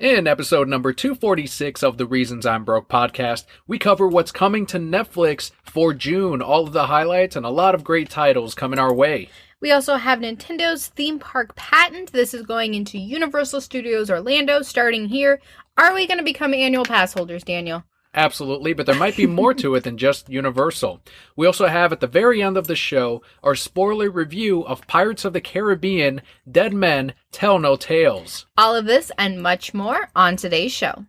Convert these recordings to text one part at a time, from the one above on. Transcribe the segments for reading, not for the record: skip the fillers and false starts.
In episode number 246 of the Reasons I'm Broke podcast, we cover what's coming to Netflix for June, all of the highlights, and a lot of great titles coming our way. We also have Nintendo's theme park patent. This is going into Universal Studios Orlando starting here. Are we going to become annual pass holders, Daniel? Absolutely, but there might be more to it than just Universal. We also have at the very end of the show our spoiler review of Pirates of the Caribbean, Dead Men Tell No Tales. All of this and much more on today's show.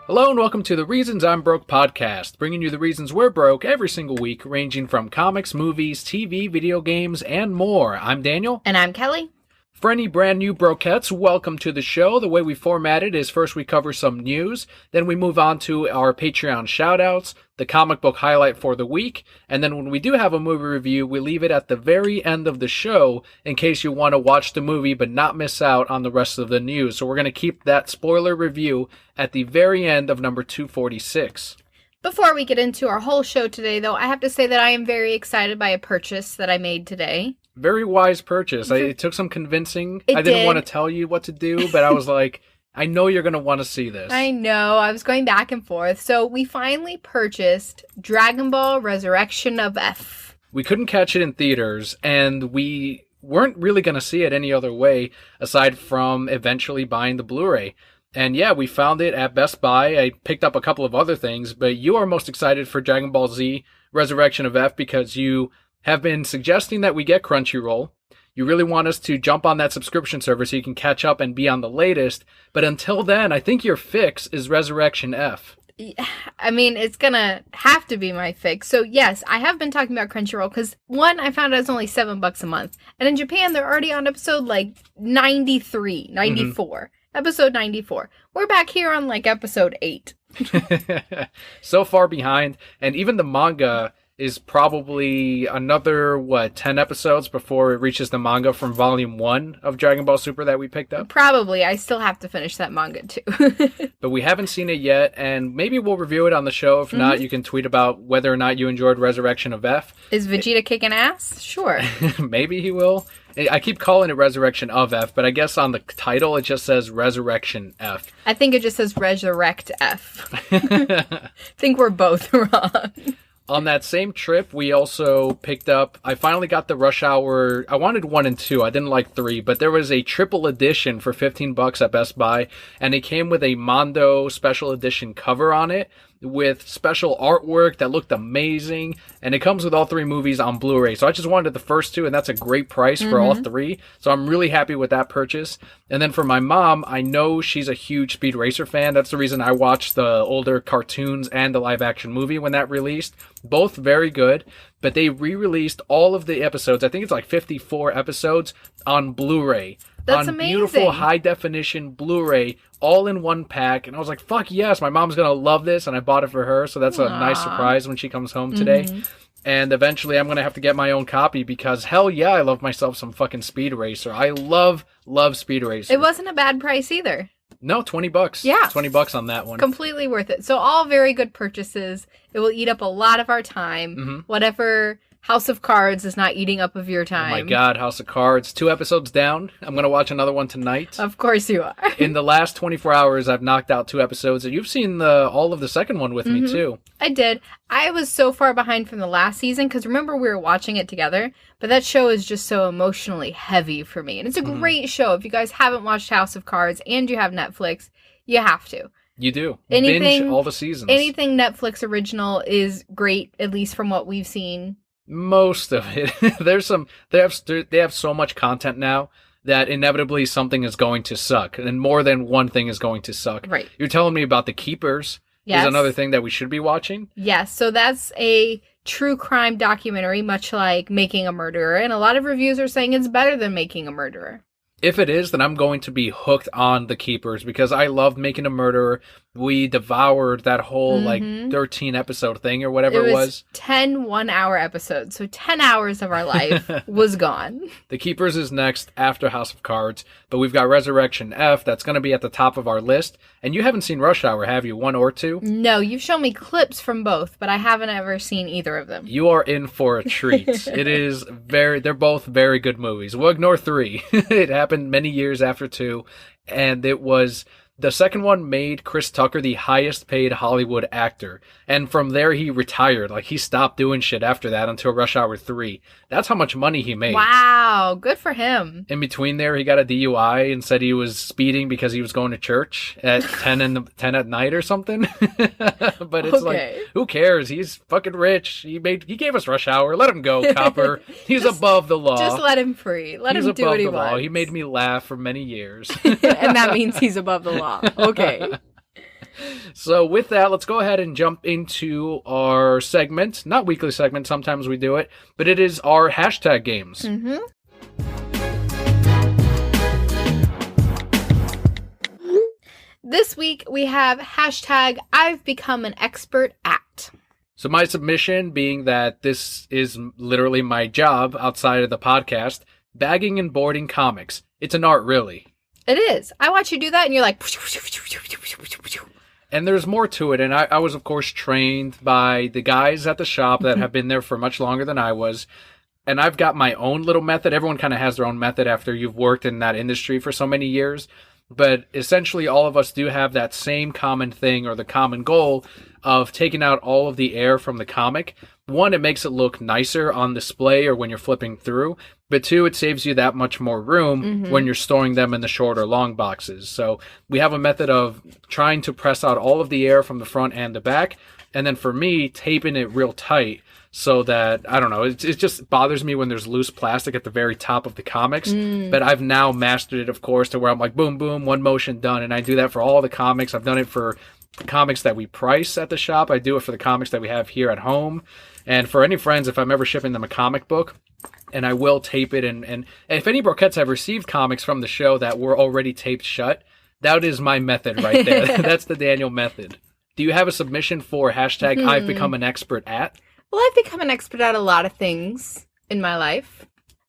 Hello and welcome to the Reasons I'm Broke podcast, bringing you the reasons we're broke every single week, ranging from comics, movies, TV, video games, and more. I'm Daniel. And I'm Kelly. For any brand new brokettes, welcome to the show. The way we format it is first we cover some news, then we move on to our Patreon shoutouts, the comic book highlight for the week, and then when we do have a movie review, we leave it at the very end of the show in case you want to watch the movie but not miss out on the rest of the news. So we're going to keep that spoiler review at the very end of number 246. Before we get into our whole show today, though, I have to say that I am very excited by a purchase that I made today. Very wise purchase. It took some convincing. I didn't want to tell you what to do, but I was like, I know you're going to want to see this. I know. I was going back and forth. So we finally purchased Dragon Ball Resurrection of F. We couldn't catch it in theaters, and we weren't really going to see it any other way aside from eventually buying the Blu-ray. And yeah, we found it at Best Buy. I picked up a couple of other things, but you are most excited for Dragon Ball Z Resurrection of F because you have been suggesting that we get Crunchyroll. You really want us to jump on that subscription service so you can catch up and be on the latest. But until then, I think your fix is Resurrection F. I mean, it's gonna have to be my fix. So yes, I have been talking about Crunchyroll because one, I found out it's only $7 a month. And in Japan, they're already on episode like 93, 94. Episode 94. We're back here on like episode 8. So far behind. And even the manga is probably another, 10 episodes before it reaches the manga from volume 1 of Dragon Ball Super that we picked up? Probably. I still have to finish that manga too. But we haven't seen it yet, and maybe we'll review it on the show. If not, you can tweet about whether or not you enjoyed Resurrection of F. Is Vegeta kicking ass? Sure. Maybe he will. I keep calling it Resurrection of F, but I guess on the title it just says Resurrection F. I think it just says Resurrect F. I think we're both wrong. On that same trip, we also picked up, I finally got the Rush Hour, I wanted 1 and 2, I didn't like 3, but there was a triple edition for $15 at Best Buy, and it came with a Mondo special edition cover on it, with special artwork that looked amazing, and it comes with all 3 movies on Blu-ray. So I just wanted the first 2, and that's a great price for all 3. So I'm really happy with that purchase. And then for my mom, I know she's a huge Speed Racer fan. That's the reason I watched the older cartoons and the live-action movie when that released. Both very good, but they re-released all of the episodes. I think it's like 54 episodes on Blu-ray. That's on amazing. Beautiful high-definition Blu-ray, all in one pack. And I was like, fuck yes, my mom's going to love this, and I bought it for her, so that's a nice surprise when she comes home today. And eventually I'm going to have to get my own copy because, hell yeah, I love myself some fucking Speed Racer. I love Speed Racer. It wasn't a bad price either. No, $20. Yeah. $20 on that one. Completely worth it. So all very good purchases. It will eat up a lot of our time. Whatever House of Cards is not eating up of your time. Oh my God, House of Cards. 2 episodes down. I'm going to watch another one tonight. Of course you are. In the last 24 hours, I've knocked out 2 episodes, and you've seen all of the second one with me, too. I did. I was so far behind from the last season, because remember we were watching it together, but that show is just so emotionally heavy for me. And it's a great show. If you guys haven't watched House of Cards and you have Netflix, you have to. You do. Binge all the seasons. Anything Netflix original is great, at least from what we've seen. Most of it. They have so much content now that inevitably something is going to suck, and more than one thing is going to suck. Right. You're telling me about The Keepers. Yes. Is another thing that we should be watching. Yes. So that's a true crime documentary, much like Making a Murderer, and a lot of reviews are saying it's better than Making a Murderer. If it is, then I'm going to be hooked on The Keepers because I loved Making a Murderer. we devoured that whole, 13 episode thing or whatever it was. 10 one-hour episodes, so 10 hours of our life was gone. The Keepers is next after House of Cards, but we've got Resurrection F that's going to be at the top of our list. And you haven't seen Rush Hour, have you? 1 or 2? No, you've shown me clips from both, but I haven't ever seen either of them. You are in for a treat. They're both very good movies. We'll ignore 3. It happened many years after 2, and it was... The second one made Chris Tucker the highest paid Hollywood actor. And from there, he retired. Like, he stopped doing shit after that until Rush Hour 3. That's how much money he made. Wow, good for him. In between there, he got a DUI and said he was speeding because he was going to church at 10 at night or something. But it's like, who cares? He's fucking rich. He gave us Rush Hour. Let him go, copper. He's above the law. Just let him free. Let him do what he wants. He made me laugh for many years. And that means he's above the law. Okay. So with that, let's go ahead and jump into our segment. Not weekly segment, sometimes we do it, but it is our hashtag games. Mm-hmm. This week we have hashtag I've become an expert at. So my submission being that this is literally my job outside of the podcast, bagging and boarding comics. It's an art, really. It is. I watch you do that and you're like... And there's more to it. And I was, of course, trained by the guys at the shop that have been there for much longer than I was. And I've got my own little method. Everyone kind of has their own method after you've worked in that industry for so many years. But essentially, all of us do have that same common thing or the common goal of taking out all of the air from the comic. One, it makes it look nicer on display or when you're flipping through. But 2, it saves you that much more room when you're storing them in the short or long boxes. So we have a method of trying to press out all of the air from the front and the back. And then for me, taping it real tight so that, I don't know, it just bothers me when there's loose plastic at the very top of the comics. But I've now mastered it, of course, to where I'm like, boom, boom, one motion, done. And I do that for all the comics. I've done it for the comics that we price at the shop. I do it for the comics that we have here at home. And for any friends, if I'm ever shipping them a comic book, and I will tape it. And if any Broquettes have received comics from the show that were already taped shut, that is my method right there. That's the Daniel method. Do you have a submission for hashtag I've become an expert at? Well, I've become an expert at a lot of things in my life.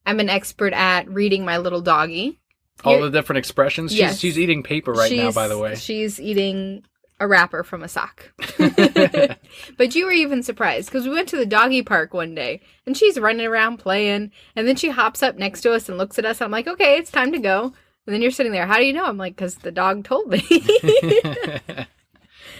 I'm an expert at reading my little doggy. All the different expressions? Yes. She's eating paper right now, by the way. She's eating a wrapper from a sock. But you were even surprised because we went to the doggy park one day and she's running around playing and then she hops up next to us and looks at us. I'm like, okay, it's time to go. And then you're sitting there. How do you know? I'm like, because the dog told me.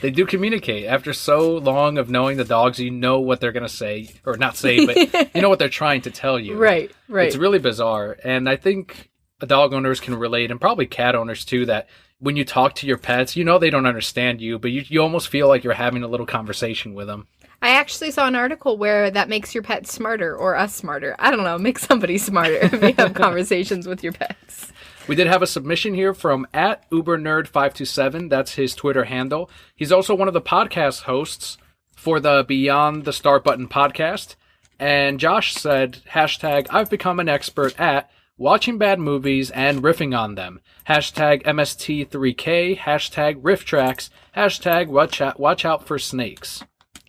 They do communicate. After so long of knowing the dogs, you know what they're going to say. Or not say, but you know what they're trying to tell you. Right. It's really bizarre. And I think dog owners can relate, and probably cat owners too, that when you talk to your pets, you know they don't understand you, but you almost feel like you're having a little conversation with them. I actually saw an article where that makes your pet smarter, or us smarter. I don't know, make somebody smarter if you have conversations with your pets. We did have a submission here from @UberNerd527. That's his Twitter handle. He's also one of the podcast hosts for the Beyond the Start Button podcast. And Josh said, hashtag I've become an expert at watching bad movies and riffing on them. Hashtag MST3K. Hashtag riff tracks. Hashtag watch out for snakes.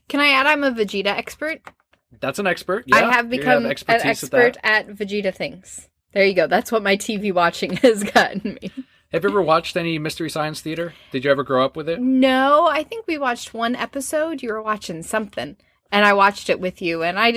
Can I add I'm a Vegeta expert? That's an expert, yeah. I have become an expert at Vegeta things. There you go. That's what my TV watching has gotten me. Have you ever watched any Mystery Science Theater? Did you ever grow up with it? No, I think we watched one episode. You were watching something. And I watched it with you, and I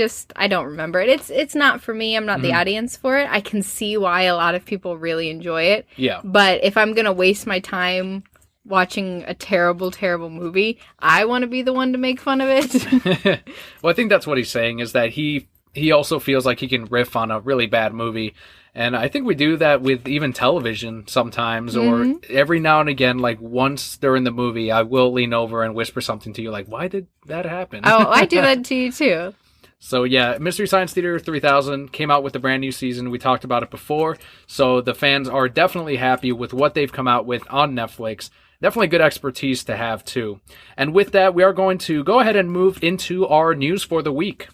don't remember it. It's not for me. I'm not the audience for it. I can see why a lot of people really enjoy it. Yeah. But if I'm going to waste my time watching a terrible, terrible movie, I want to be the one to make fun of it. Well, I think that's what he's saying, is that he also feels like he can riff on a really bad movie. And I think we do that with even television sometimes, or every now and again, like once during the movie, I will lean over and whisper something to you like, why did that happen? Oh, I do that to you too. So yeah, Mystery Science Theater 3000 came out with a brand new season. We talked about it before. So the fans are definitely happy with what they've come out with on Netflix. Definitely good expertise to have too. And with that, we are going to go ahead and move into our news for the week.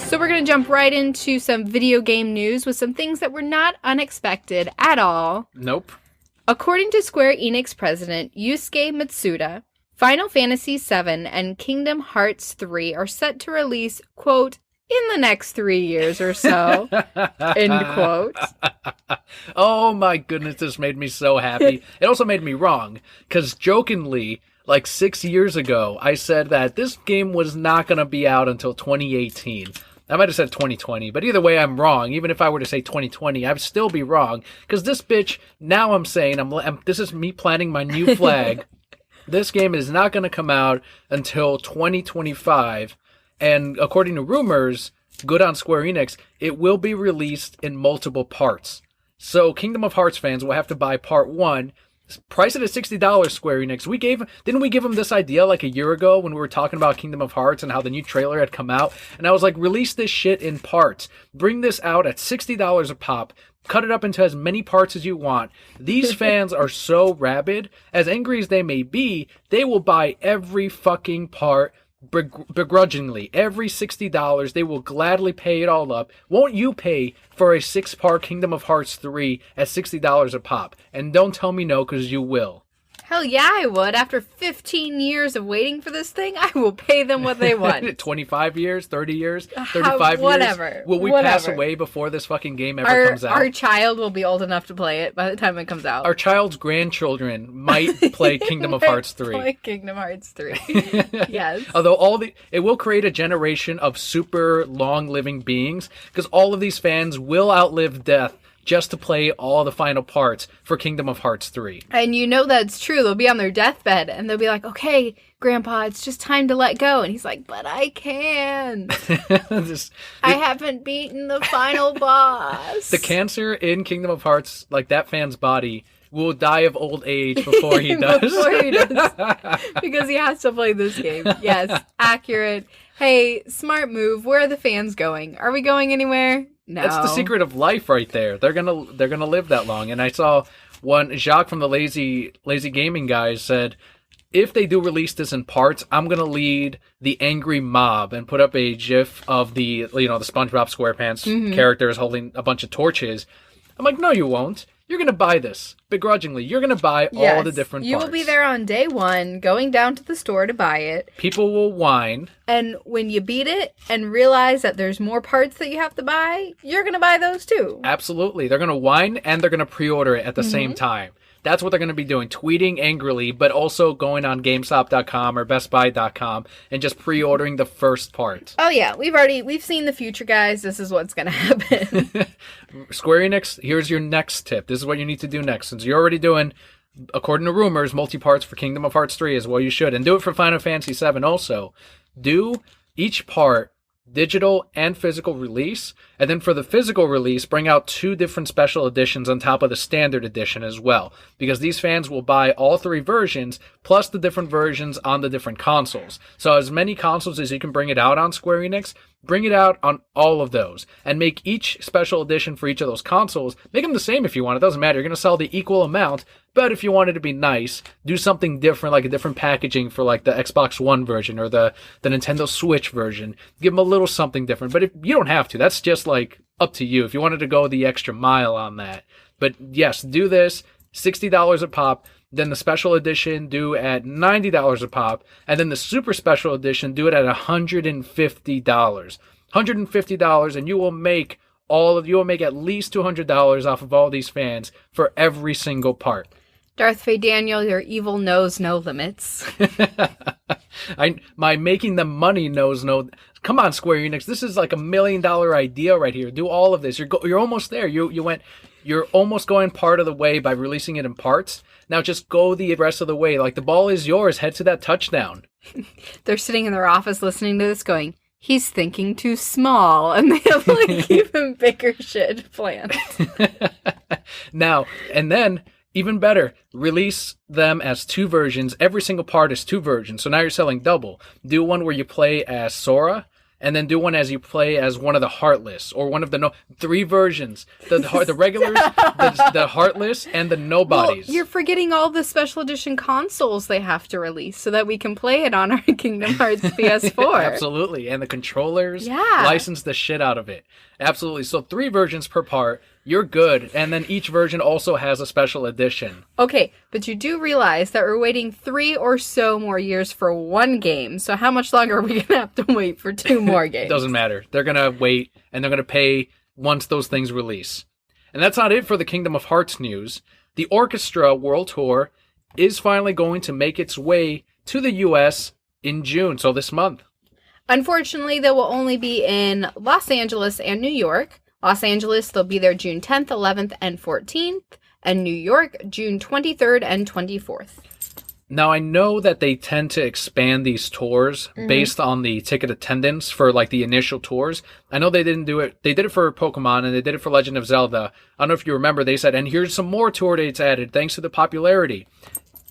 So we're going to jump right into some video game news with some things that were not unexpected at all. Nope. According to Square Enix president Yusuke Matsuda, Final Fantasy VII and Kingdom Hearts 3 are set to release, quote, in the next 3 years or so, end quote. Oh my goodness, this made me so happy. It also made me wrong, because jokingly, like 6 years ago, I said that this game was not going to be out until 2018. I might have said 2020, but either way, I'm wrong. Even if I were to say 2020, I'd still be wrong, because this bitch, now I'm saying, this is me planting my new flag. This game is not going to come out until 2025, and according to rumors, good on Square Enix, it will be released in multiple parts. So Kingdom of Hearts fans will have to buy part 1, price it at $60, Square Enix. Didn't we give them this idea like a year ago when we were talking about Kingdom of Hearts and how the new trailer had come out? And I was like, release this shit in parts. Bring this out at $60 a pop. Cut it up into as many parts as you want. These fans are so rabid. As angry as they may be, they will buy every fucking part begrudgingly. Every $60, they will gladly pay it all up. Won't you pay for a 6-part Kingdom of Hearts 3 at $60 a pop? And don't tell me no, because you will. Hell yeah, I would. After 15 years of waiting for this thing, I will pay them what they want. 25 years, 30 years, 35 whatever, years? Will we pass away before this fucking game ever comes out? Our child will be old enough to play it by the time it comes out. Our child's grandchildren might play Kingdom of Hearts 3. Play Kingdom Hearts 3. Yes. Although it will create a generation of super long-living beings, because all of these fans will outlive death just to play all the final parts for Kingdom of Hearts 3. And you know that's true. They'll be on their deathbed, and they'll be like, okay, Grandpa, it's just time to let go. And he's like, but I can't. I haven't beaten the final boss. The cancer in Kingdom of Hearts, like that fan's body, will die of old age before he does. Because he has to play this game. Yes, accurate. Hey, smart move. Where are the fans going? Are we going anywhere? No. That's the secret of life right there. They're gonna live that long. And I saw one, Jacques from the Lazy Gaming guys said, if they do release this in parts, I'm gonna lead the angry mob and put up a GIF of the SpongeBob SquarePants characters holding a bunch of torches. I'm like, no, you won't. You're going to buy this begrudgingly. You're going to buy all the different parts. You will be there on day one, going down to the store to buy it. People will whine. And when you beat it and realize that there's more parts that you have to buy, you're going to buy those too. Absolutely. They're going to whine and they're going to pre-order it at the same time. That's what they're going to be doing, tweeting angrily, but also going on GameStop.com or BestBuy.com and just pre-ordering the first part. Oh yeah, we've seen the future, guys. This is what's going to happen. Square Enix, here's your next tip. This is what you need to do next. Since you're already doing, according to rumors, multi-parts for Kingdom of Hearts 3 is what you should. And do it for Final Fantasy 7 also. Do each part digital and physical release, and then for the physical release, bring out 2 different special editions on top of the standard edition as well, because these fans will buy all 3 versions plus the different versions on the different consoles. So as many consoles as you can bring it out on, Square Enix, bring it out on all of those, and make each special edition for each of those consoles, make them the same if you want. It doesn't matter. You're going to sell the equal amount, but if you wanted to be nice, do something different, like a different packaging for like the Xbox One version or the Nintendo Switch version. Give them a little something different, but if you don't have to. That's just like up to you if you wanted to go the extra mile on that. But yes, do this, $60 a pop. Then the special edition, do at $90 a pop. And then the super special edition, do it at $150. $150, and you will make at least $200 off of all these fans for every single part. Darth Faye Daniel, your evil knows no limits. My making them money knows no. Come on, Square Enix. This is like $1 million idea right here. Do all of this. You're almost there. You're almost going part of the way by releasing it in parts. Now just go the rest of the way. Like, the ball is yours. Head to that touchdown. They're sitting in their office listening to this going, he's thinking too small. And they have like even bigger shit planned. Now, and then, even better, release them as 2 versions. Every single part is 2 versions. So now you're selling double. Do one where you play as Sora, and then do one as you play as one of the Heartless, or one of the 3 versions. The regulars, the Heartless, and the Nobodies. Well, you're forgetting all the special edition consoles they have to release so that we can play it on our Kingdom Hearts PS4. Absolutely. And the controllers, Yeah. license the shit out of it. Absolutely. So 3 versions per part. You're good. And then each version also has a special edition. Okay, but you do realize that we're waiting 3 or so more years for one game. So how much longer are we going to have to wait for 2 more games? Doesn't matter. They're going to wait, and they're going to pay once those things release. And that's not it for the Kingdom of Hearts news. The Orchestra World Tour is finally going to make its way to the U.S. in June, so this month. Unfortunately, they will only be in Los Angeles and New York. Los Angeles, they'll be there June 10th, 11th, and 14th. And New York, June 23rd and 24th. Now, I know that they tend to expand these tours based on the ticket attendance for, like, the initial tours. I know they didn't do it. They did it for Pokemon, and they did it for Legend of Zelda. I don't know if you remember, they said, and here's some more tour dates added thanks to the popularity.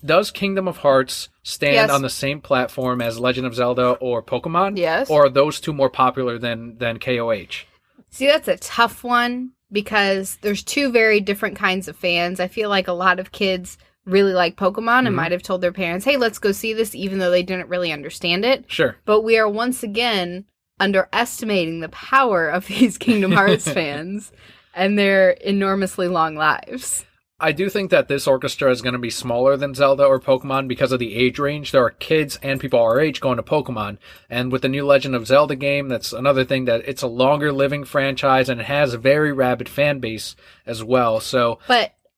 Does Kingdom of Hearts stand on the same platform as Legend of Zelda or Pokemon? Yes. Or are those two more popular than KOH? See, that's a tough one because there's 2 very different kinds of fans. I feel like a lot of kids really like Pokemon and might have told their parents, hey, let's go see this, even though they didn't really understand it. Sure. But we are once again underestimating the power of these Kingdom Hearts fans and their enormously long lives. I do think that this orchestra is going to be smaller than Zelda or Pokemon because of the age range. There are kids and people our age going to Pokemon. And with the new Legend of Zelda game, that's another thing, that it's a longer living franchise and it has a very rabid fan base as well. So,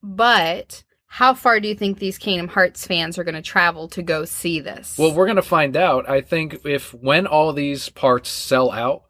But how far do you think these Kingdom Hearts fans are going to travel to go see this? well, we're going to find out. I think when all these parts sell out,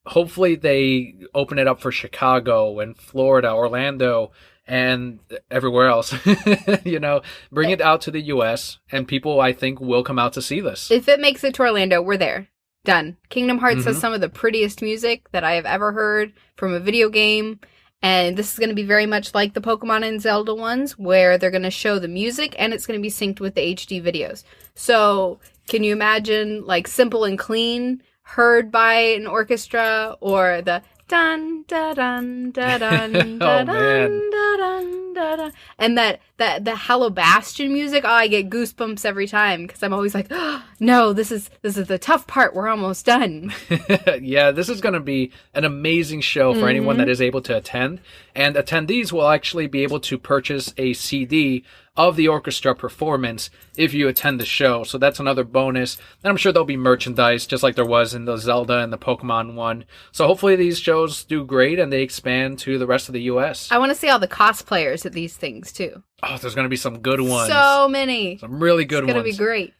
hopefully they open it up for Chicago and Florida, Orlando, and everywhere else. Bring it out to the U.S. and people, I think, will come out to see this. If it makes it to Orlando, we're there. Done. Kingdom Hearts has some of the prettiest music that I have ever heard from a video game. And this is going to be very much like the Pokemon and Zelda ones, where they're going to show the music and it's going to be synced with the HD videos. So can you imagine, like, Simple and Clean heard by an orchestra, or the dun da dun da dun da dun da dun da dun, and the Hello Bastion music? Oh, I get goosebumps every time because I'm always like, oh, no, this is the tough part. We're almost done. Yeah, this is going to be an amazing show for anyone that is able to attend. And attendees will actually be able to purchase a CD of the orchestra performance if you attend the show. So that's another bonus. And I'm sure there'll be merchandise just like there was in the Zelda and the Pokemon one. So hopefully these shows do great and they expand to the rest of the U.S. I want to see all the cosplayers at these things too. Oh, there's going to be some good ones. So many. Some really good ones. It's going to be great.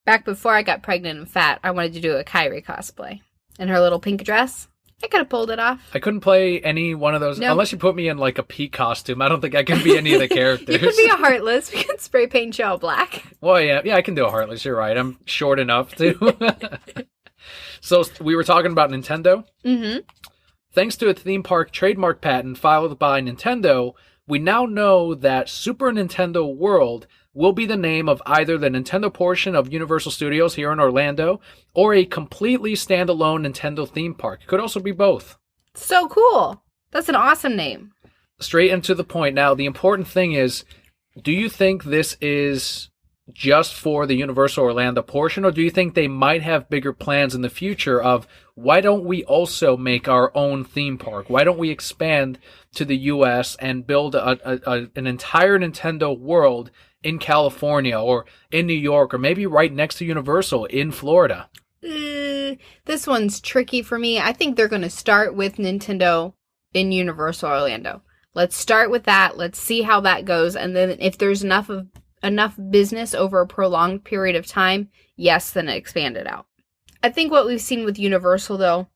Back before I got pregnant and fat, I wanted to do a Kyrie cosplay. In her little pink dress. I could have pulled it off. I couldn't play any one of those. Nope. Unless you put me in like a Pete costume. I don't think I can be any of the characters. You could be a Heartless. We could spray paint you all black. Well, yeah, I can do a Heartless. You're right. I'm short enough to. So we were talking about Nintendo. Mm-hmm. Thanks to a theme park trademark patent filed by Nintendo, we now know that Super Nintendo World will be the name of either the Nintendo portion of Universal Studios here in Orlando or a completely standalone Nintendo theme park. It could also be both. So cool. That's an awesome name. Straight and to the point. Now, the important thing is, do you think this is just for the Universal Orlando portion, or do you think they might have bigger plans in the future of, why don't we also make our own theme park? Why don't we expand to the U.S. and build an entire Nintendo world in California or in New York, or maybe right next to Universal in Florida? This one's tricky for me. I think they're going to start with Nintendo in Universal Orlando. Let's start with that. Let's see how that goes. And then if there's enough business over a prolonged period of time, yes, then expand it out. I think what we've seen with Universal, though,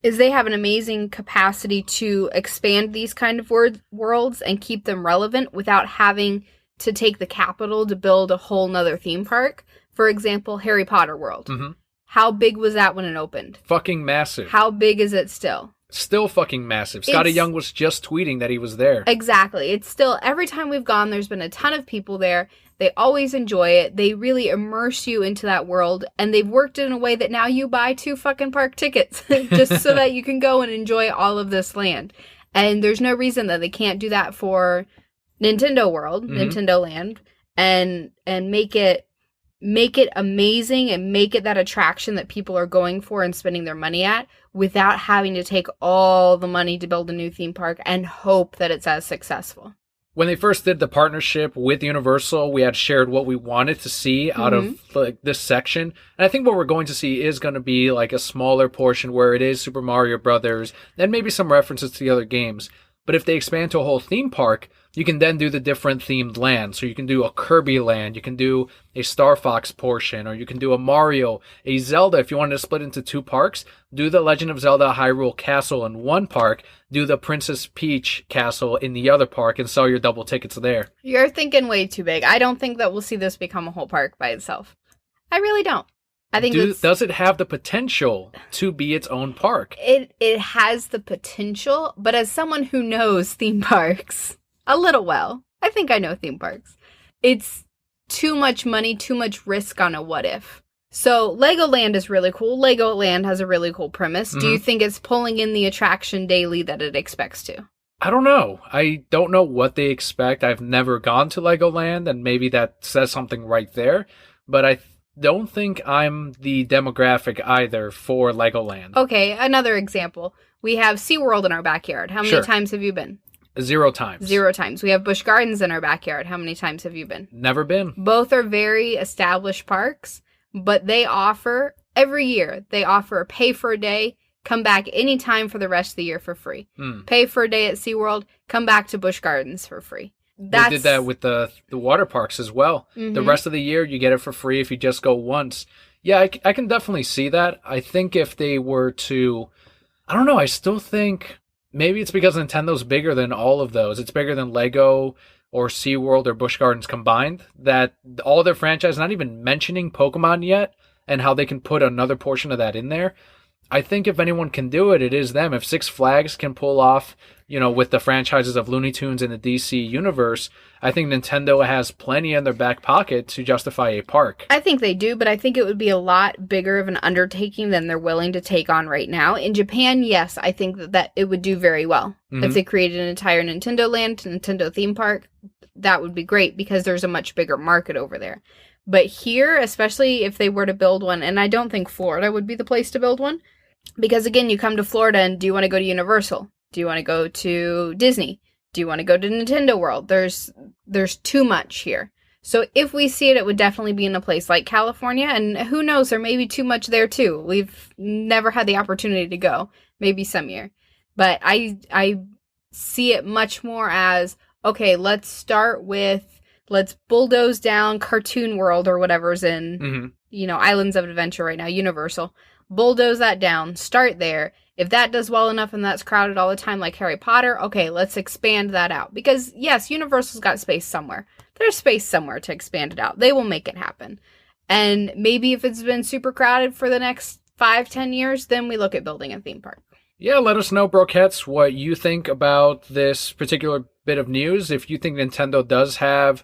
is they have an amazing capacity to expand these kind of worlds and keep them relevant without having to take the capital to build a whole nother theme park. For example, Harry Potter World. Mm-hmm. How big was that when it opened? Fucking massive. How big is it still? Still fucking massive. Scotty Young was just tweeting that he was there. Exactly. It's still, every time we've gone, there's been a ton of people there. They always enjoy it. They really immerse you into that world. And they've worked in a way that now you buy 2 fucking park tickets just so that you can go and enjoy all of this land. And there's no reason that they can't do that for Nintendo World, Nintendo Land, and make it amazing and make it that attraction that people are going for and spending their money at without having to take all the money to build a new theme park and hope that it's as successful. When they first did the partnership with Universal, we had shared what we wanted to see out of like this section. And I think what we're going to see is going to be like a smaller portion where it is Super Mario Brothers and maybe some references to the other games. But if they expand to a whole theme park, you can then do the different themed lands. So you can do a Kirby land, you can do a Star Fox portion, or you can do a Mario, a Zelda. If you wanted to split into 2 parks, do the Legend of Zelda Hyrule Castle in one park, do the Princess Peach Castle in the other park, and sell your double tickets there. You're thinking way too big. I don't think that we'll see this become a whole park by itself. I really don't. I think does it have the potential to be its own park? It has the potential, but as someone who knows theme parks a little well, I think I know theme parks. It's too much money, too much risk on a what if. So Legoland is really cool. Legoland has a really cool premise. Do you think it's pulling in the attraction daily that it expects to? I don't know. I don't know what they expect. I've never gone to Legoland, and maybe that says something right there. But I don't think I'm the demographic either for Legoland. Okay, another example. We have SeaWorld in our backyard. How many times have you been? 0 times. 0 times. We have Busch Gardens in our backyard. How many times have you been? Never been. Both are very established parks, but they offer, every year, they offer a pay for a day, come back anytime for the rest of the year for free. Pay for a day at SeaWorld, come back to Busch Gardens for free. They did that with the water parks as well. The rest of the year, you get it for free if you just go once. Yeah, I can definitely see that. I think if they were to, I don't know, I still think maybe it's because Nintendo's bigger than all of those. It's bigger than Lego or SeaWorld or Busch Gardens combined, that all their franchise, not even mentioning Pokemon yet, and how they can put another portion of that in there. I think if anyone can do it, it is them. If Six Flags can pull off, with the franchises of Looney Tunes in the DC universe, I think Nintendo has plenty in their back pocket to justify a park. I think they do, but I think it would be a lot bigger of an undertaking than they're willing to take on right now. In Japan, yes, I think that it would do very well. If they created an entire Nintendo land, Nintendo theme park, that would be great because there's a much bigger market over there. But here, especially if they were to build one, and I don't think Florida would be the place to build one, because again, you come to Florida and do you want to go to Universal? Do you want to go to Disney? Do you want to go to Nintendo World? There's too much here. So if we see it, it would definitely be in a place like California, and who knows, there may be too much there too. We've never had the opportunity to go, maybe some year. But I see it much more as, okay, let's bulldoze down Cartoon World or whatever's in, Islands of Adventure right now, Universal. Bulldoze that down, start there. If that does well enough and that's crowded all the time like Harry Potter, okay, let's expand that out. Because, yes, Universal's got space somewhere. There's space somewhere to expand it out. They will make it happen. And maybe if it's been super crowded for the next 5-10 years, then we look at building a theme park. Yeah, let us know, Brokettes, what you think about this particular bit of news. If you think Nintendo does have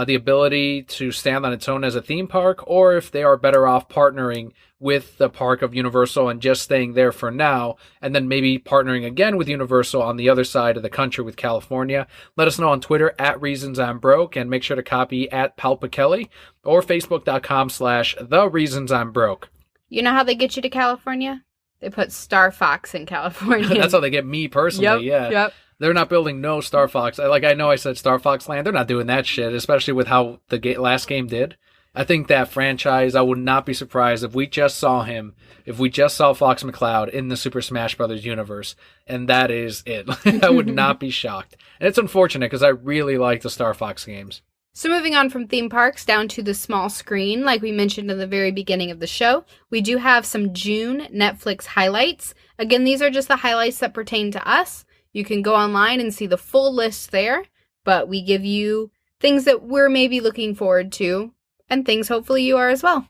the ability to stand on its own as a theme park, or if they are better off partnering with the park of Universal and just staying there for now, and then maybe partnering again with Universal on the other side of the country with California. Let us know on Twitter at ReasonsI'mBroke, and make sure to copy at Kelli or Facebook.com/TheReasonsI'mBroke. You know how they get you to California? They put Star Fox in California. That's how they get me personally, Yep. They're not building no Star Fox. I know I said Star Fox Land. They're not doing that shit, especially with how the last game did. I think that franchise, I would not be surprised if we just saw Fox McCloud in the Super Smash Bros. Universe, and that is it. I would not be shocked. And it's unfortunate because I really like the Star Fox games. So moving on from theme parks down to the small screen, like we mentioned in the very beginning of the show, we do have some June Netflix highlights. Again, these are just the highlights that pertain to us. You can go online and see the full list there, but we give you things that we're maybe looking forward to, and things hopefully you are as well.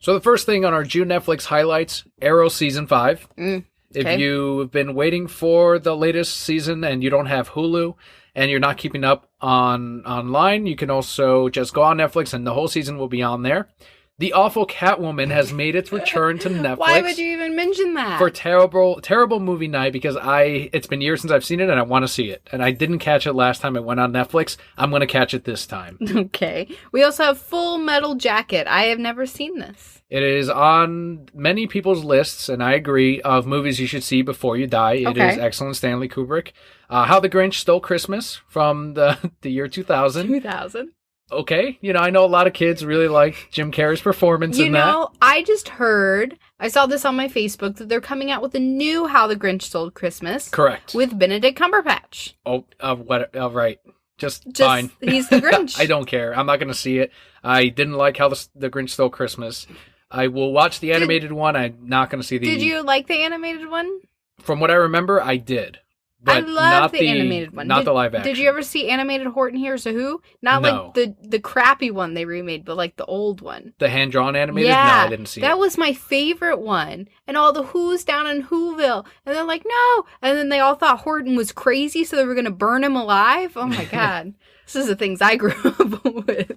So the first thing on our June Netflix highlights, Arrow Season 5. Okay. If you've been waiting for the latest season and you don't have Hulu and you're not keeping up online, you can also just go on Netflix and the whole season will be on there. The Awful Catwoman has made its return to Netflix. Why would you even mention that? For terrible movie night, because it's been years since I've seen it and I want to see it. And I didn't catch it last time it went on Netflix. I'm going to catch it this time. Okay. We also have Full Metal Jacket. I have never seen this. It is on many people's lists, and I agree, of movies you should see before you die. It is excellent. Stanley Kubrick. How the Grinch Stole Christmas from the year 2000. 2000. Okay. I know a lot of kids really like Jim Carrey's performance in that. I just heard, I saw this on my Facebook, that they're coming out with a new How the Grinch Stole Christmas. Correct. With Benedict Cumberbatch. Right. Just fine. He's the Grinch. I don't care. I'm not going to see it. I didn't like How the Grinch Stole Christmas. I will watch the animated one. I'm not going to see the... Did you like the animated one? From what I remember, I did. But I love the animated one. Not the live action. Did you ever see animated Horton Hears a Who? Not No. like the crappy one they remade, but like the old one. The hand-drawn animated? Yeah, No, I didn't see it. That was my favorite one. And all the Who's down in Whoville. And they're like, no. And then they all thought Horton was crazy, so they were going to burn him alive. Oh my God. This is the things I grew up with.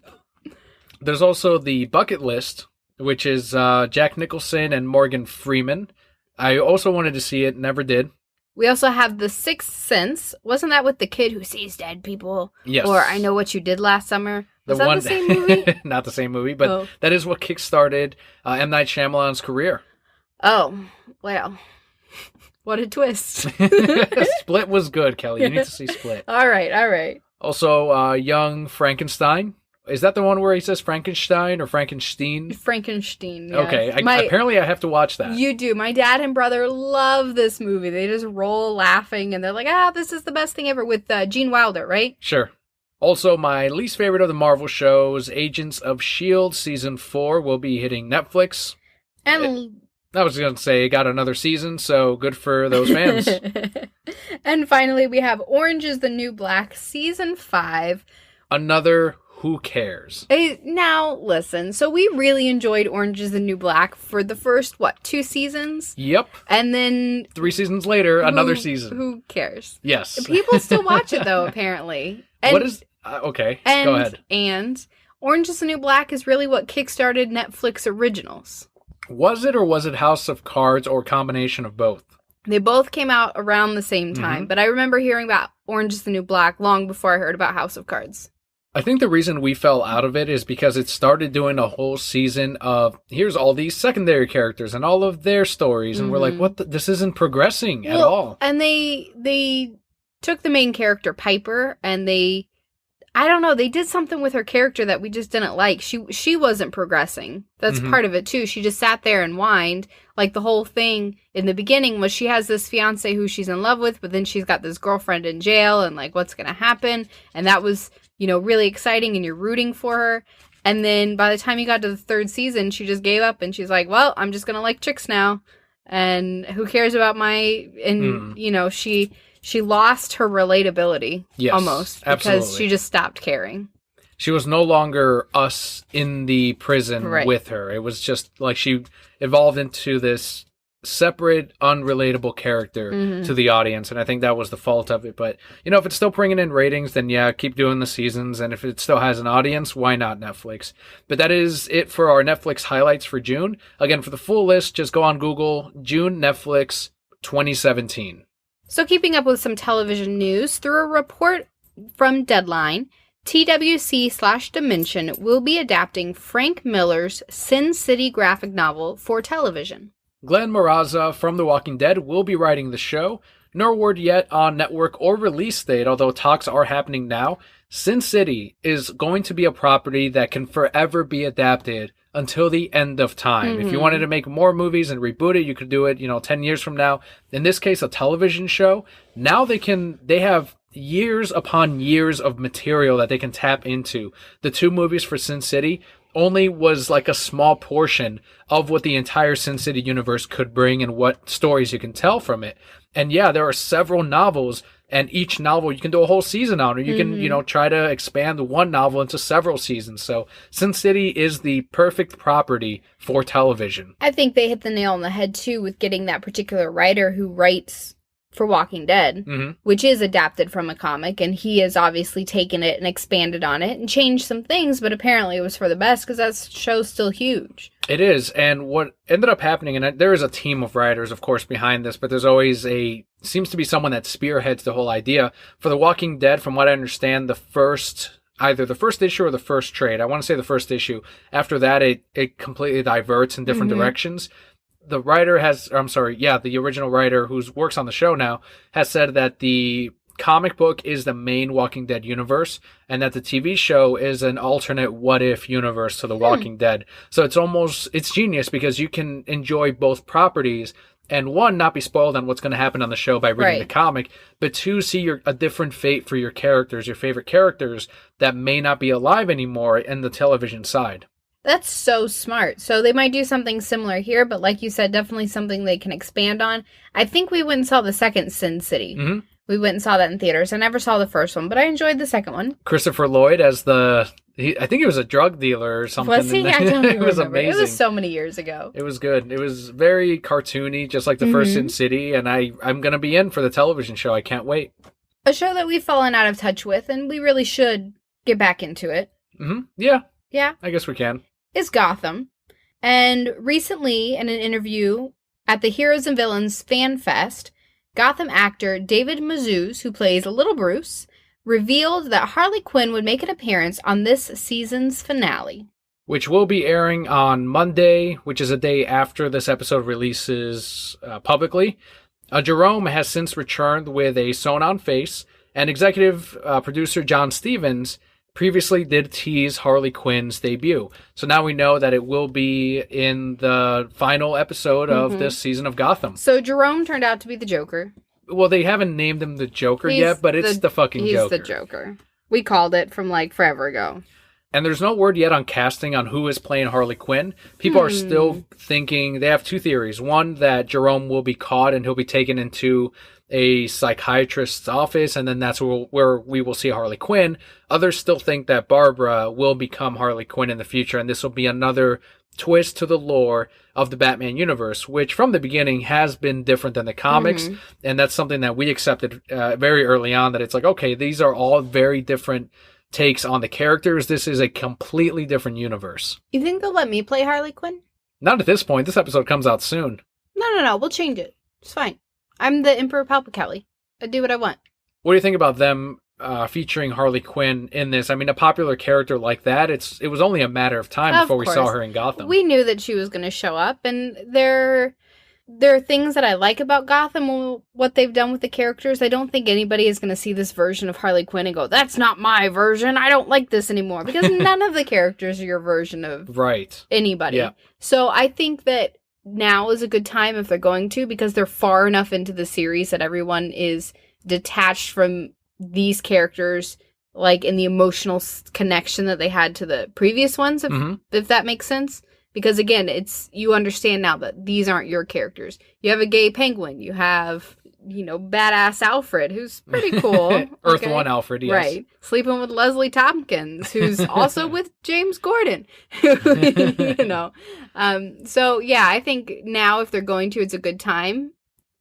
There's also the Bucket List, which is Jack Nicholson and Morgan Freeman. I also wanted to see it, never did. We also have The Sixth Sense. Wasn't that with the kid who sees dead people? Yes. Or I Know What You Did Last Summer? Was that the same movie? Not the same movie, but that is what kickstarted M. Night Shyamalan's career. Oh, well. What a twist. Split was good, Kelly. You need to see Split. All right. Also, Young Frankenstein. Is that the one where he says Frankenstein or Frankenstein? Frankenstein, yes. Okay, apparently I have to watch that. You do. My dad and brother love this movie. They just roll laughing, and they're like, this is the best thing ever, with Gene Wilder, right? Sure. Also, my least favorite of the Marvel shows, Agents of S.H.I.E.L.D. Season 4 will be hitting Netflix. And I was going to say it got another season, so good for those fans. And finally, we have Orange is the New Black Season 5. Another who cares? Now, listen. So we really enjoyed Orange is the New Black for the first, 2 seasons? Yep. And then... 3 seasons later, another season. Who cares? Yes. People still watch it, though, apparently. And, what is... okay, go ahead. And Orange is the New Black is really what kickstarted Netflix originals. Was it, or was it House of Cards, or a combination of both? They both came out around the same time, but I remember hearing about Orange is the New Black long before I heard about House of Cards. I think the reason we fell out of it is because it started doing a whole season of, here's all these secondary characters and all of their stories, and we're like, this isn't progressing at all. And they took the main character, Piper, and they did something with her character that we just didn't like. She wasn't progressing. That's part of it, too. She just sat there and whined. Like, the whole thing in the beginning was she has this fiancé who she's in love with, but then she's got this girlfriend in jail, and, like, what's going to happen? And that was... really exciting, and you're rooting for her. And then by the time you got to the 3rd season, she just gave up, and she's like, well, I'm just going to like chicks now. And who cares about my... And, she lost her relatability. Yes, almost. Because absolutely. she just stopped caring. She was no longer us in the prison with her. It was just like she evolved into this separate, unrelatable character to the audience, and I think that was the fault of it. But, if it's still bringing in ratings, then yeah, keep doing the seasons, and if it still has an audience, why not Netflix? But that is it for our Netflix highlights for June. Again, for the full list, just go on Google, June Netflix 2017. So keeping up with some television news, through a report from Deadline, TWC/Dimension will be adapting Frank Miller's Sin City graphic novel for television. Glenn Morazza from The Walking Dead will be writing the show. No word yet on network or release date, although talks are happening now. Sin City is going to be a property that can forever be adapted until the end of time. If you wanted to make more movies and reboot it, you could do it, 10 years from now. In this case, a television show. Now they have years upon years of material that they can tap into. The 2 movies for Sin City only was like a small portion of what the entire Sin City universe could bring and what stories you can tell from it. And yeah, there are several novels And each novel you can do a whole season on, or you can, try to expand one novel into several seasons. So Sin City is the perfect property for television. I think they hit the nail on the head, too, with getting that particular writer who writes for Walking Dead, which is adapted from a comic, and he has obviously taken it and expanded on it and changed some things, but apparently it was for the best because that show's still huge. It is, and what ended up happening, and there is a team of writers, of course, behind this, but there's always seems to be someone that spearheads the whole idea. For The Walking Dead, from what I understand, either the first issue or the first trade, I want to say the first issue, after that it completely diverts in different directions. The original writer who works on the show now has said that the comic book is the main Walking Dead universe and that the TV show is an alternate what-if universe to The Walking Dead. So it's genius because you can enjoy both properties and, one, not be spoiled on what's going to happen on the show by reading the comic, but two, see a different fate for your characters, your favorite characters that may not be alive anymore in the television side. That's so smart. So they might do something similar here, but like you said, definitely something they can expand on. I think we went and saw the second Sin City. We went and saw that in theaters. I never saw the first one, but I enjoyed the second one. Christopher Lloyd as I think he was a drug dealer or something. Was he? I don't remember. It was amazing. It was so many years ago. It was good. It was very cartoony, just like the first Sin City, and I'm going to be in for the television show. I can't wait. A show that we've fallen out of touch with, and we really should get back into it. Yeah. Yeah. I guess we can. Is Gotham. And recently, in an interview at the Heroes and Villains Fan Fest, Gotham actor David Mazouz, who plays Little Bruce, revealed that Harley Quinn would make an appearance on this season's finale. Which will be airing on Monday, which is a day after this episode releases publicly. Jerome has since returned with a sewn-on face, and executive producer John Stevens previously did tease Harley Quinn's debut. So now we know that it will be in the final episode of this season of Gotham. So Jerome turned out to be the Joker. Well, they haven't named him the Joker yet, but it's the fucking Joker. He's the Joker. We called it from forever ago. And there's no word yet on casting on who is playing Harley Quinn. People are still thinking, they have two theories. One, that Jerome will be caught and he'll be taken into a psychiatrist's office, and then that's where we will see Harley Quinn. Others still think that Barbara will become Harley Quinn in the future, and this will be another twist to the lore of the Batman universe, which from the beginning has been different than the comics, and that's something that we accepted very early on, that it's like, okay, these are all very different takes on the characters. This is a completely different universe. You think they'll let me play Harley Quinn? Not at this point. This episode comes out soon. No. We'll change it. It's fine. I'm the Emperor Kelli. I do what I want. What do you think about them featuring Harley Quinn in this? I mean, a popular character like that, it was only a matter of time before we saw her in Gotham. We knew that she was going to show up, and there are things that I like about Gotham, what they've done with the characters. I don't think anybody is going to see this version of Harley Quinn and go, that's not my version, I don't like this anymore, because none of the characters are your version of anybody. Yeah. So I think that now is a good time if they're going to, because they're far enough into the series that everyone is detached from these characters, in the emotional connection that they had to the previous ones, if that makes sense. Because again, you understand now that these aren't your characters. You have a gay penguin. You have, badass Alfred, who's pretty cool. Earth One Alfred, yes. Right. Sleeping with Leslie Tompkins, who's also with James Gordon. So yeah, I think now if they're going to, it's a good time.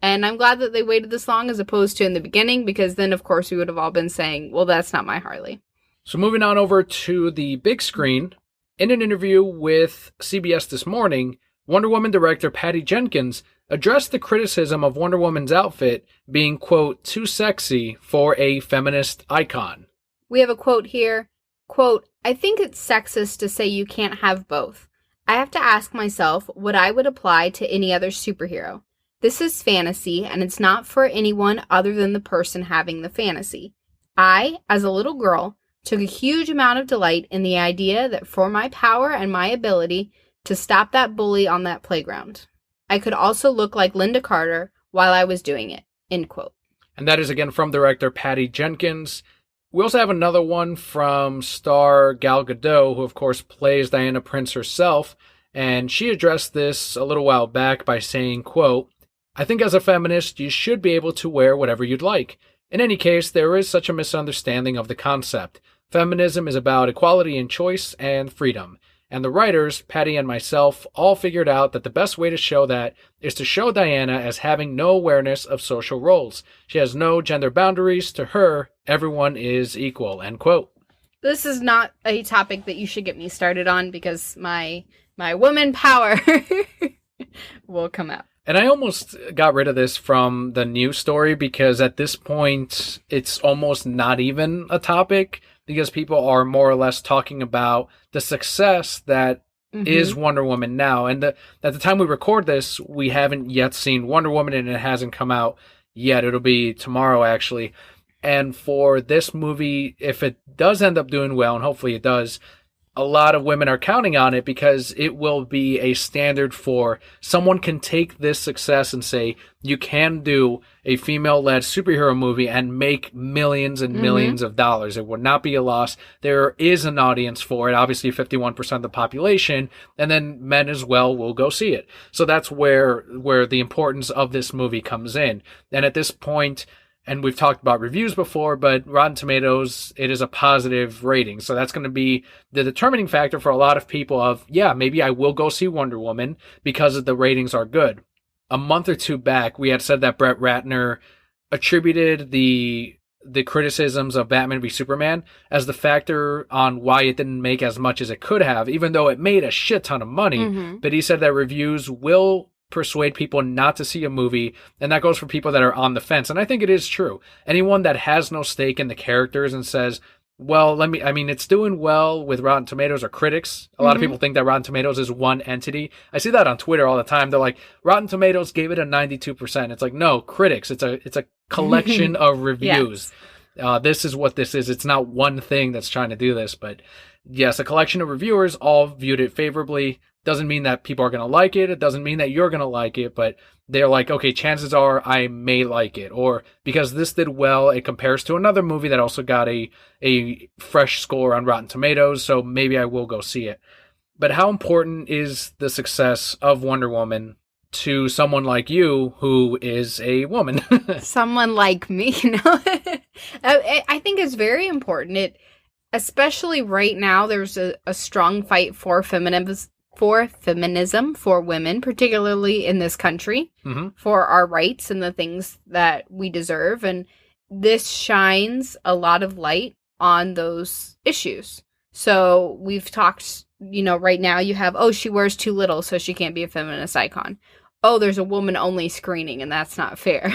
And I'm glad that they waited this long as opposed to in the beginning, because then of course we would have all been saying, well, that's not my Harley. So moving on over to the big screen, in an interview with CBS This Morning, Wonder Woman director Patty Jenkins addressed the criticism of Wonder Woman's outfit being, quote, too sexy for a feminist icon. We have a quote here, quote, I think it's sexist to say you can't have both. I have to ask myself what I would apply to any other superhero. This is fantasy, and it's not for anyone other than the person having the fantasy. I, as a little girl, took a huge amount of delight in the idea that for my power and my ability to stop that bully on that playground, I could also look like Linda Carter while I was doing it, end quote. And that is again from director Patty Jenkins. We also have another one from star Gal Gadot, who of course plays Diana Prince herself, and she addressed this a little while back by saying, quote, I think as a feminist, you should be able to wear whatever you'd like. In any case, there is such a misunderstanding of the concept. Feminism is about equality in choice and freedom. And the writers, Patty and myself, all figured out that the best way to show that is to show Diana as having no awareness of social roles. She has no gender boundaries. To her, everyone is equal, end quote. This is not a topic that you should get me started on because my woman power will come out. And I almost got rid of this from the news story because at this point, it's almost not even a topic because people are more or less talking about the success that is Wonder Woman now. And at the time we record this, we haven't yet seen Wonder Woman and it hasn't come out yet. It'll be tomorrow, actually. And for this movie, if it does end up doing well, and hopefully it does, a lot of women are counting on it because it will be a standard for someone can take this success and say, you can do a female-led superhero movie and make millions and millions of dollars. It would not be a loss. There is an audience for it, obviously 51% of the population, and then men as well will go see it. So that's where the importance of this movie comes in. And at this point, and we've talked about reviews before, but Rotten Tomatoes, it is a positive rating. So that's going to be the determining factor for a lot of people of, yeah, maybe I will go see Wonder Woman because the ratings are good. A month or two back, we had said that Brett Ratner attributed the criticisms of Batman v Superman as the factor on why it didn't make as much as it could have, even though it made a shit ton of money. But he said that reviews will persuade people not to see a movie, and that goes for people that are on the fence. And I think it is true. Anyone that has no stake in the characters and says, well, it's doing well with Rotten Tomatoes or critics. A lot of people think that Rotten Tomatoes is one entity. I see that on Twitter all the time. They're like, Rotten Tomatoes gave it a 92%. It's like, no, critics. It's a collection of reviews. Yes. This is what this is. It's not one thing that's trying to do this, but yes, a collection of reviewers all viewed it favorably. Doesn't mean that people are going to like it. It doesn't mean that you're going to like it, but they're like, okay, chances are I may like it. Or because this did well, it compares to another movie that also got a fresh score on Rotten Tomatoes, so maybe I will go see it. But how important is the success of Wonder Woman to someone like you who is a woman? Someone like me, I think it's very important. Especially right now, there's a strong fight for feminism for women, particularly in this country, for our rights and the things that we deserve. And this shines a lot of light on those issues. So we've talked, right now you have, she wears too little, so she can't be a feminist icon. Oh, there's a woman-only screening, and that's not fair.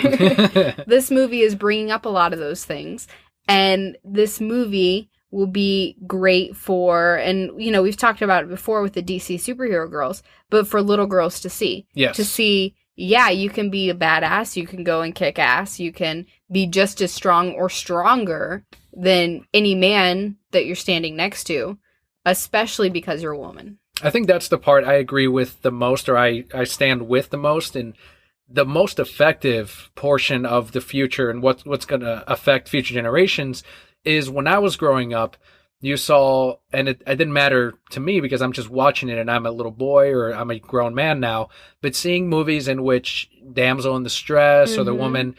This movie is bringing up a lot of those things. And this movie will be great for, and we've talked about it before with the DC superhero girls, but for little girls to see. Yes. To see, yeah, you can be a badass, you can go and kick ass, you can be just as strong or stronger than any man that you're standing next to, especially because you're a woman. I think that's the part I agree with the most, or I stand with the most, and the most effective portion of the future and what's going to affect future generations is when I was growing up, you saw, and it didn't matter to me because I'm just watching it and I'm a little boy or I'm a grown man now, but seeing movies in which damsel in distress or the woman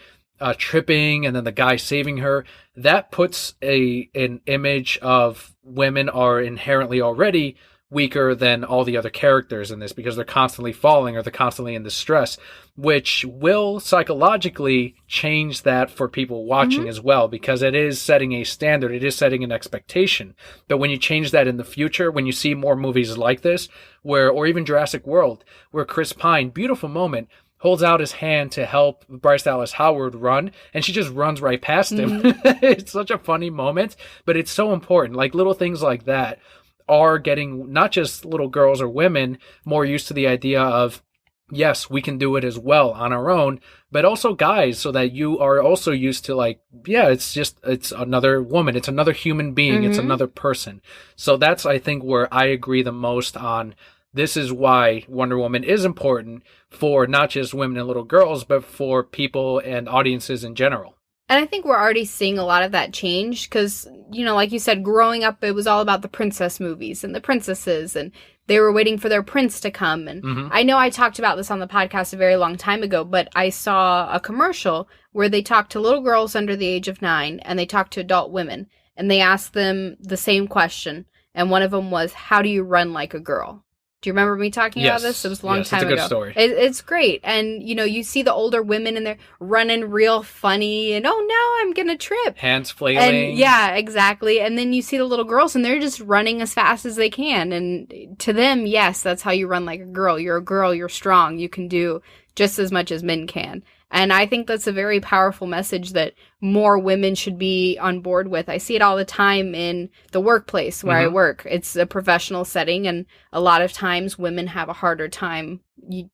tripping and then the guy saving her, that puts an image of women are inherently already weaker than all the other characters in this because they're constantly falling or they're constantly in distress, which will psychologically change that for people watching as well, because it is setting a standard, it is setting an expectation. But when you change that in the future, when you see more movies like this, or even Jurassic World, where Chris Pine, beautiful moment, holds out his hand to help Bryce Dallas Howard run, and she just runs right past him. It's such a funny moment, but it's so important. Like little things like that are getting not just little girls or women more used to the idea of, yes, we can do it as well on our own, but also guys, so that you are also used to like, yeah, it's another woman, it's another human being, it's another person. So that's, I think, where I agree the most on. This is why Wonder Woman is important for not just women and little girls, but for people and audiences in general. And I think we're already seeing a lot of that change because, like you said, growing up, it was all about the princess movies and the princesses and they were waiting for their prince to come. And I know I talked about this on the podcast a very long time ago, but I saw a commercial where they talked to little girls under the age of 9 and they talked to adult women and they asked them the same question. And one of them was, how do you run like a girl? Do you remember me talking about this? It was a long time ago. It's a good story. It's great. And, you know, you see the older women and they're running real funny and, oh no, I'm going to trip. Hands flailing. And, yeah, exactly. And then you see the little girls and they're just running as fast as they can. And to them, yes, that's how you run like a girl. You're a girl, you're strong. You can do just as much as men can. And I think that's a very powerful message that more women should be on board with. I see it all the time in the workplace where I work. It's a professional setting, and a lot of times women have a harder time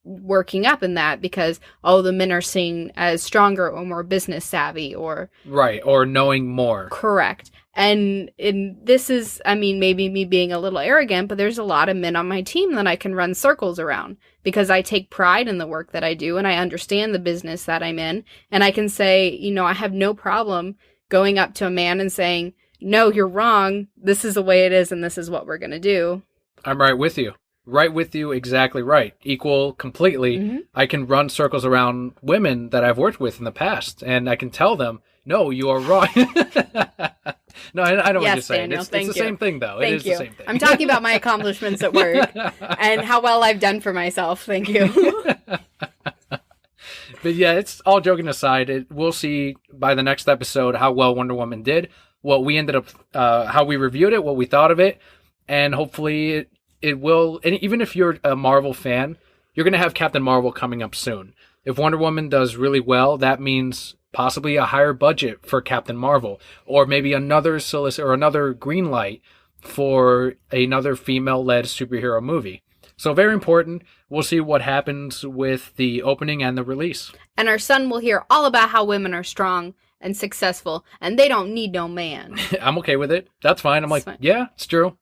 working up in that because, oh, the men are seen as stronger or more business savvy or... Right, or knowing more. Correct. And this is, I mean, maybe me being a little arrogant, but there's a lot of men on my team that I can run circles around because I take pride in the work that I do and I understand the business that I'm in. And I can say, you know, I have no problem going up to a man and saying, no, you're wrong. This is the way it is and this is what we're going to do. I'm right with you. Right with you, exactly right. Equal completely. I can run circles around women that I've worked with in the past, and I can tell them, no, you are wrong. No, I know what you're saying. Daniel, it's the same thing, though. It is the same thing. I'm talking about my accomplishments at work and how well I've done for myself. Thank you. But yeah, it's all joking aside. We'll see by the next episode how well Wonder Woman did, what we ended up, how we reviewed it, what we thought of it, and hopefully it will. And even if you're a Marvel fan, you're going to have Captain Marvel coming up soon. If Wonder Woman does really well, that means possibly a higher budget for Captain Marvel, or maybe another or another green light for another female-led superhero movie. So very important. We'll see what happens with the opening and the release. And our son will hear all about how women are strong and successful, and they don't need no man. I'm okay with it. That's fine. I'm like, yeah, it's true.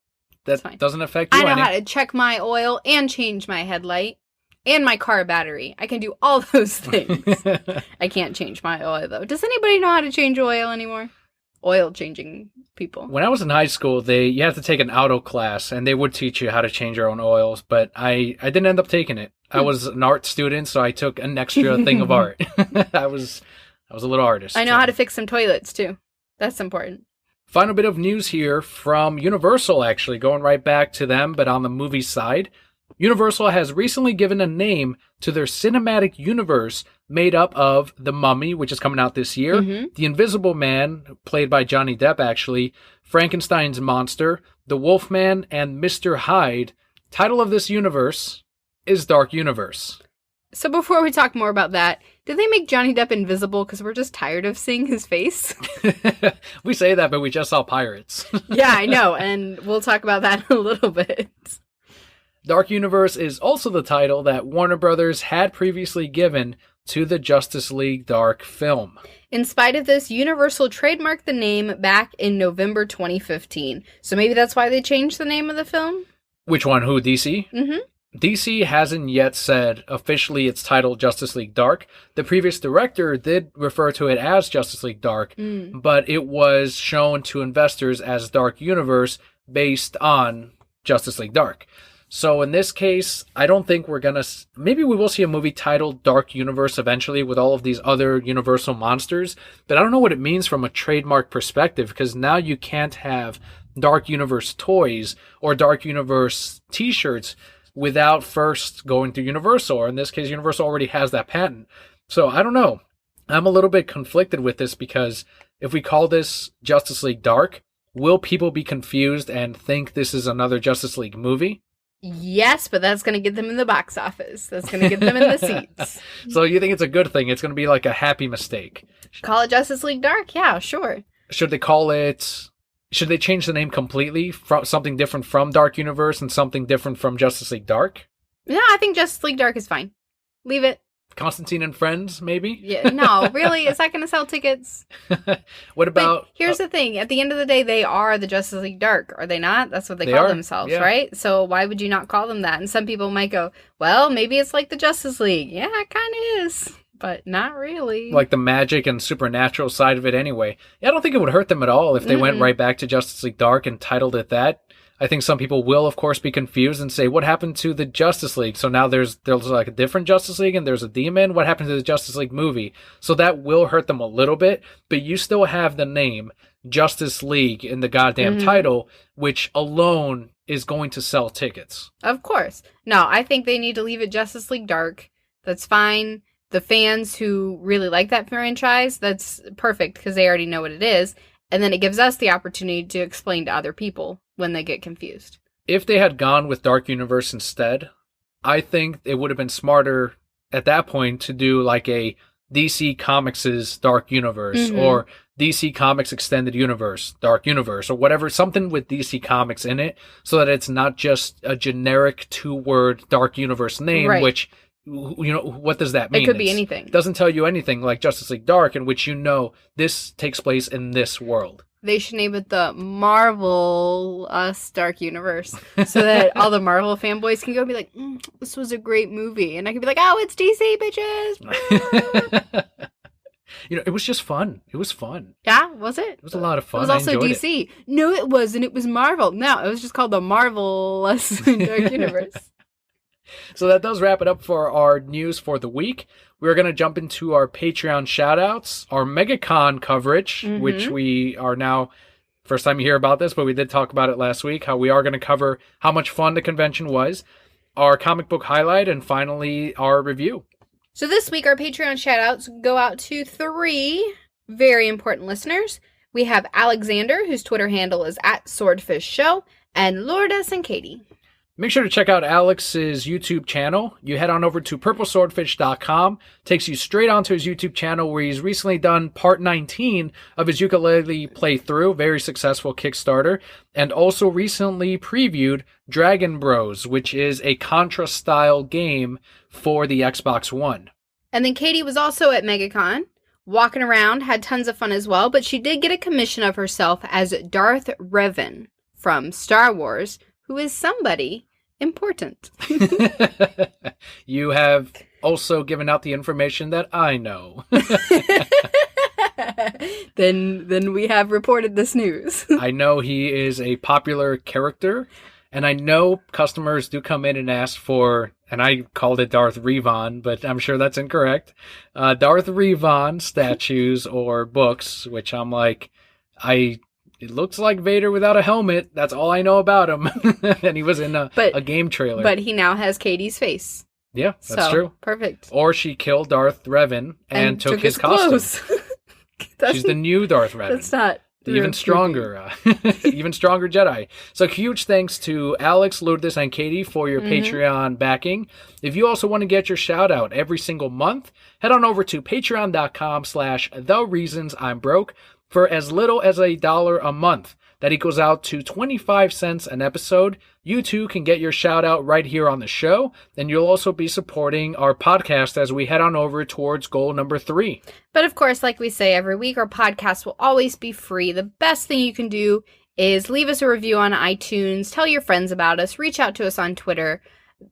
That doesn't affect you. I know how to check my oil and change my headlight. And my car battery. I can do all those things. I can't change my oil, though. Does anybody know how to change oil anymore? Oil changing people. When I was in high school, you had to take an auto class, and they would teach you how to change your own oils, but I didn't end up taking it. I was an art student, so I took an extra thing of art. I was a little artist. I know how to fix some toilets, too. That's important. Final bit of news here from Universal, actually, going right back to them, but on the movie side. Universal has recently given a name to their cinematic universe made up of The Mummy, which is coming out this year, The Invisible Man, played by Johnny Depp actually, Frankenstein's Monster, The Wolfman, and Mr. Hyde. Title of this universe is Dark Universe. So before we talk more about that, did they make Johnny Depp invisible because we're just tired of seeing his face? We say that, but we just saw Pirates. Yeah, I know, and we'll talk about that in a little bit. Dark Universe is also the title that Warner Brothers had previously given to the Justice League Dark film. In spite of this, Universal trademarked the name back in November 2015. So maybe that's why they changed the name of the film? Which one? Who? DC? DC hasn't yet said officially its title Justice League Dark. The previous director did refer to it as Justice League Dark, but it was shown to investors as Dark Universe based on Justice League Dark. So in this case, I don't think we're going to... Maybe we will see a movie titled Dark Universe eventually with all of these other Universal monsters, but I don't know what it means from a trademark perspective, because now you can't have Dark Universe toys or Dark Universe t-shirts without first going through Universal, or in this case, Universal already has that patent. So I don't know. I'm a little bit conflicted with this, because if we call this Justice League Dark, will people be confused and think this is another Justice League movie? Yes, but that's going to get them in the box office. That's going to get them in the seats. So you think it's a good thing? It's going to be like a happy mistake. Call it Justice League Dark? Yeah, sure. Should they call it... Should they change the name completely from something different from Dark Universe and something different from Justice League Dark? No, I think Justice League Dark is fine. Leave it. Constantine and Friends, maybe? Yeah, no, really? Is that going to sell tickets? What about... But here's the thing. At the end of the day, they are the Justice League Dark, are they not? That's what they call themselves, yeah. Right? So why would you not call them that? And some people might go, well, maybe it's like the Justice League. Yeah, it kind of is. But not really. Like the magic and supernatural side of it anyway. Yeah, I don't think it would hurt them at all if they went right back to Justice League Dark and titled it that. I think some people will, of course, be confused and say, what happened to the Justice League? So now there's like a different Justice League and there's a demon. What happened to the Justice League movie? So that will hurt them a little bit, but you still have the name Justice League in the goddamn title, which alone is going to sell tickets. Of course. No, I think they need to leave it Justice League Dark. That's fine. The fans who really like that franchise, that's perfect because they already know what it is. And then it gives us the opportunity to explain to other people when they get confused. If they had gone with Dark Universe instead, I think it would have been smarter at that point to do like a DC Comics' Dark Universe or DC Comics Extended Universe, Dark Universe, or whatever, something with DC Comics in it, so that it's not just a generic 2-word Dark Universe name, which, what does that mean? It could be anything. It doesn't tell you anything like Justice League Dark, in which this takes place in this world. They should name it the Marvel Dark Universe, so that all the Marvel fanboys can go and be like, this was a great movie. And I can be like, oh, it's DC, bitches. It was just fun. It was fun. Yeah, was it? It was a lot of fun. It was also DC. No, it wasn't. It was Marvel. No, it was just called the Marvelous Dark Universe. So that does wrap it up for our news for the week. We're going to jump into our Patreon shoutouts, our Megacon coverage, which we are now, first time you hear about this, but we did talk about it last week, how we are going to cover how much fun the convention was, our comic book highlight, and finally our review. So this week, our Patreon shoutouts go out to 3 very important listeners. We have Alexander, whose Twitter handle is @SwordfishShow, and Lourdes and Katie. Make sure to check out Alex's YouTube channel. You head on over to purpleswordfish.com. Takes you straight onto his YouTube channel where he's recently done part 19 of his ukulele playthrough, very successful Kickstarter, and also recently previewed Dragon Bros, which is a Contra-style game for the Xbox One. And then Katie was also at Megacon, walking around, had tons of fun as well, but she did get a commission of herself as Darth Revan from Star Wars, who is somebody important. You have also given out the information that I know. Then we have reported this news. I know he is a popular character, and I know customers do come in and ask for, and I called it Darth Revan, but I'm sure that's incorrect, Darth Revan statues or books, which I'm like, it looks like Vader without a helmet. That's all I know about him. And he was in a game trailer. But he now has Katie's face. Yeah, that's true. Perfect. Or she killed Darth Revan and took his costume. She's the new Darth Revan. That's not even stronger. Even stronger Jedi. So huge thanks to Alex, Lourdes, and Katie for your Patreon backing. If you also want to get your shout out every single month, head on over to patreon.com/thereasonsimbroke. For as little as $1 a month. That equals out to 25 cents an episode. You too can get your shout out right here on the show. And you'll also be supporting our podcast as we head on over towards goal number 3. But of course, like we say every week, our podcast will always be free. The best thing you can do is leave us a review on iTunes, tell your friends about us, reach out to us on Twitter,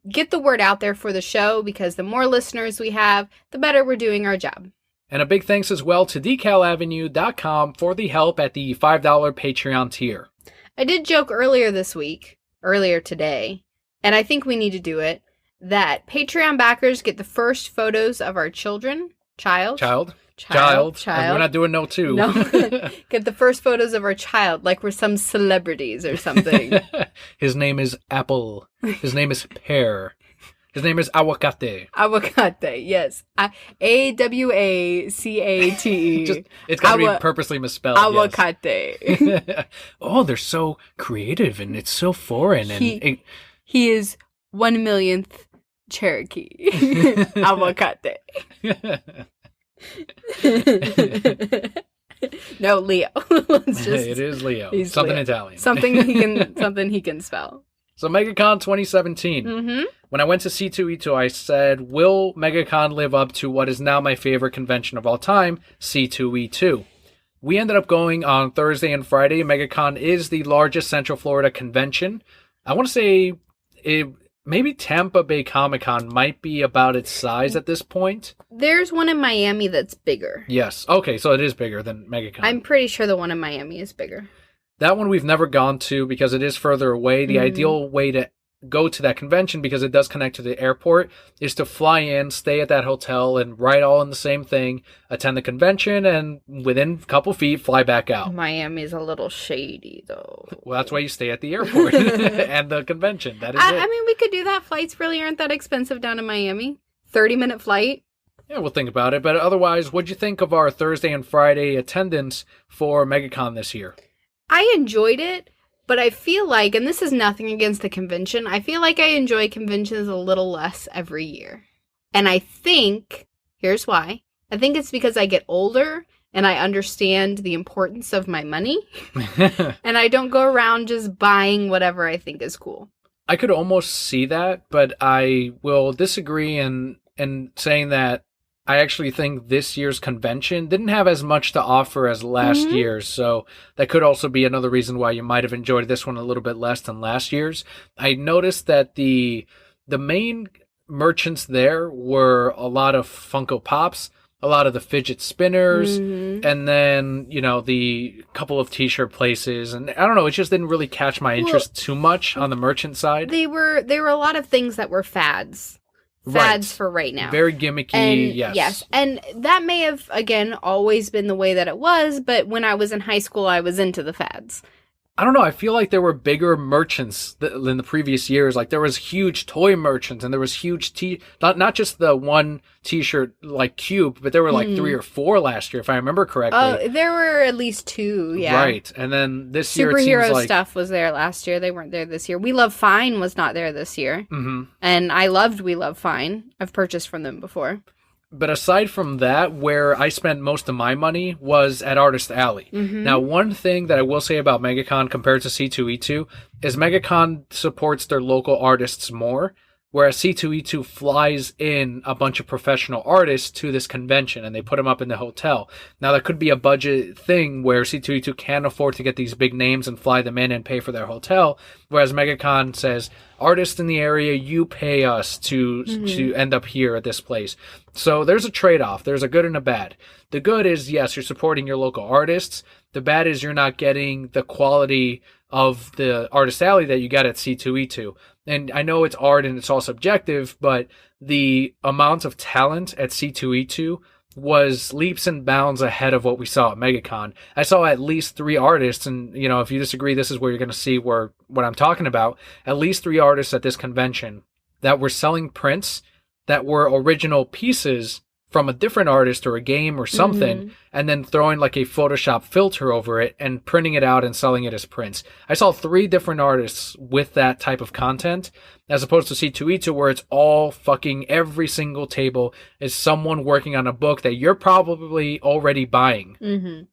get the word out there for the show, because the more listeners we have, the better we're doing our job. And a big thanks as well to decalavenue.com for the help at the $5 Patreon tier. I did joke earlier today, and I think we need to do it, that Patreon backers get the first photos of our children. Child. We're not doing no two. No. Get the first photos of our child, like we're some celebrities or something. His name is Apple. His name is Pear. His name is Aguacate. Aguacate, yes. Awacate. It's got to be purposely misspelled. Aguacate. Yes. Oh, they're so creative and it's so foreign. He is 1/1,000,000th Cherokee. Aguacate. No, Leo. It is Leo. Something Leo. Italian. Something he can spell. So Megacon 2017. When I went to C2E2, I said, will Megacon live up to what is now my favorite convention of all time, C2E2? We ended up going on Thursday and Friday. Megacon is the largest Central Florida convention. I want to say maybe Tampa Bay Comic-Con might be about its size at this point. There's one in Miami that's bigger. Yes. Okay, so it is bigger than Megacon. I'm pretty sure the one in Miami is bigger. That one we've never gone to because it is further away. The ideal way to go to that convention, because it does connect to the airport, is to fly in, stay at that hotel, and right all in the same thing, attend the convention, and within a couple feet, fly back out. Miami's a little shady, though. Well, that's why you stay at the airport and the convention. That is it. I mean, we could do that. Flights really aren't that expensive down in Miami. 30-minute flight. Yeah, we'll think about it. But otherwise, what'd you think of our Thursday and Friday attendance for Megacon this year? I enjoyed it. But I feel like, and this is nothing against the convention, I feel like I enjoy conventions a little less every year. And I think, here's why. I think it's because I get older and I understand the importance of my money. And I don't go around just buying whatever I think is cool. I could almost see that, but I will disagree in saying that I actually think this year's convention didn't have as much to offer as last year's, so that could also be another reason why you might have enjoyed this one a little bit less than last year's. I noticed that the main merchants there were a lot of Funko Pops, a lot of the fidget spinners, and then, the couple of t-shirt places, and I don't know, it just didn't really catch my interest too much on the merchant side. There were a lot of things that were fads for right now. Very gimmicky, and, yes. Yes, and that may have, again, always been the way that it was, but when I was in high school, I was into the fads. I don't know, I feel like there were bigger merchants than the previous years. Like, there was huge toy merchants, and there was huge not just the one t-shirt, like, cube, but there were, like, 3 or 4 last year, if I remember correctly. Oh, there were at least 2, yeah. Right, and then this year it Superhero seems like... stuff was there last year. They weren't there this year. We Love Fine was not there this year. Mm-hmm. And I loved We Love Fine. I've purchased from them before. But aside from that, where I spent most of my money was at Artist Alley. Now, one thing that I will say about Megacon compared to C2E2 is Megacon supports their local artists more, whereas C2E2 flies in a bunch of professional artists to this convention and they put them up in the hotel. Now, that could be a budget thing where C2E2 can't afford to get these big names and fly them in and pay for their hotel, whereas Megacon says, artists in the area, you pay us to end up here at this place. So there's a trade-off. There's a good and a bad. The good is, yes, you're supporting your local artists. The bad is you're not getting the quality of the Artist Alley that you get at C2E2. And I know it's art and it's all subjective, but the amount of talent at C2E2 was leaps and bounds ahead of what we saw at Megacon. I saw at least 3 artists, and, if you disagree, this is where you're going to see what I'm talking about. At least 3 artists at this convention that were selling prints that were original pieces from a different artist or a game or something, and then throwing like a Photoshop filter over it and printing it out and selling it as prints. I saw 3 different artists with that type of content, as opposed to C2E2 where it's all fucking every single table is someone working on a book that you're probably already buying.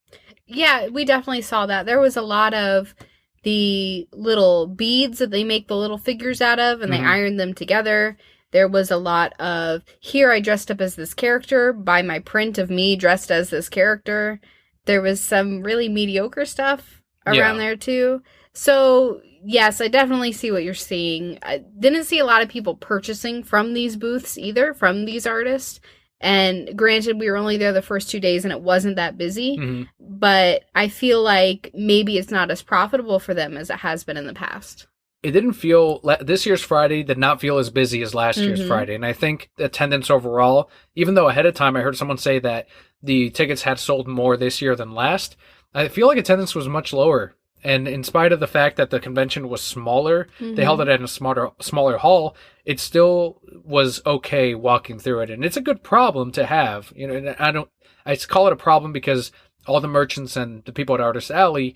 Yeah, we definitely saw that. There was a lot of the little beads that they make the little figures out of, and they iron them together. There was a lot of, here I dressed up as this character, buy my print of me dressed as this character. There was some really mediocre stuff around there too. So, yes, I definitely see what you're seeing. I didn't see a lot of people purchasing from these booths either, from these artists. And granted, we were only there the first 2 days and it wasn't that busy. But I feel like maybe it's not as profitable for them as it has been in the past. It didn't feel, this year's Friday did not feel as busy as last year's Friday. And I think attendance overall, even though ahead of time I heard someone say that the tickets had sold more this year than last, I feel like attendance was much lower. And in spite of the fact that the convention was smaller, they held it in a smaller hall, it still was okay walking through it. And it's a good problem to have. And I call it a problem because all the merchants and the people at Artist Alley,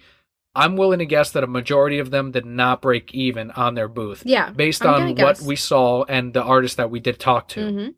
I'm willing to guess that a majority of them did not break even on their booth. Yeah. Based on what we saw and the artists that we did talk to.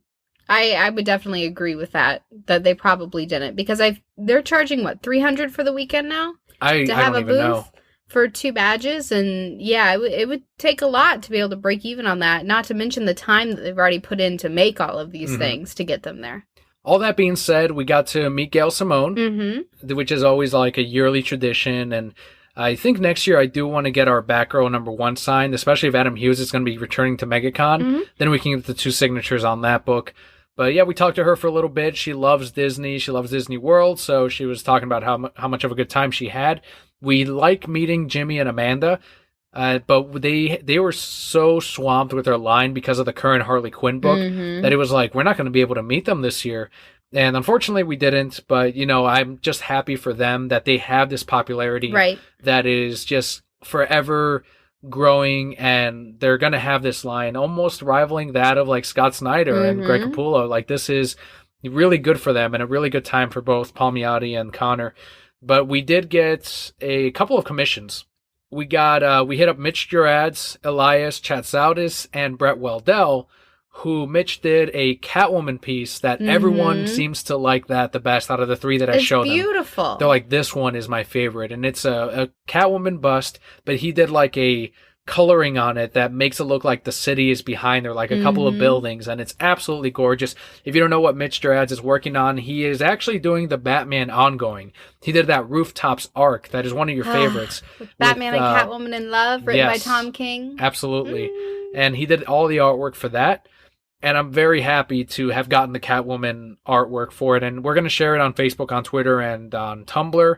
I would definitely agree with that they probably didn't. Because they're charging, what, $300 for the weekend now? I don't even know. For 2 badges. And yeah, it would take a lot to be able to break even on that. Not to mention the time that they've already put in to make all of these things to get them there. All that being said, we got to meet Gail Simone, which is always like a yearly tradition. And I think next year I do want to get our Batgirl #1 signed, especially if Adam Hughes is going to be returning to Megacon. Then we can get the 2 signatures on that book. But yeah, we talked to her for a little bit. She loves Disney. She loves Disney World. So she was talking about how much of a good time she had. We like meeting Jimmy and Amanda, but they were so swamped with their line because of the current Harley Quinn book that it was like, we're not going to be able to meet them this year. And unfortunately, we didn't. But, I'm just happy for them that they have this popularity that is just forever growing. And they're going to have this line almost rivaling that of like Scott Snyder and Greg Capullo. Like, this is really good for them and a really good time for both Palmiotti and Connor. But we did get a couple of commissions. We hit up Mitch Gerads, Elias Chatsaudis, and Brett Weldell, who Mitch did a Catwoman piece that everyone seems to like that the best out of the three that I showed them. It's beautiful. They're like, this one is my favorite. And it's a Catwoman bust, but he did like a coloring on it that makes it look like the city is behind there, like a couple of buildings, and it's absolutely gorgeous. If you don't know what Mitch Gerads is working on, he is actually doing the Batman ongoing. He did that Rooftops arc that is one of your favorites. Batman and Catwoman in Love, written by Tom King. Absolutely. And he did all the artwork for that. And I'm very happy to have gotten the Catwoman artwork for it. And we're going to share it on Facebook, on Twitter, and on Tumblr.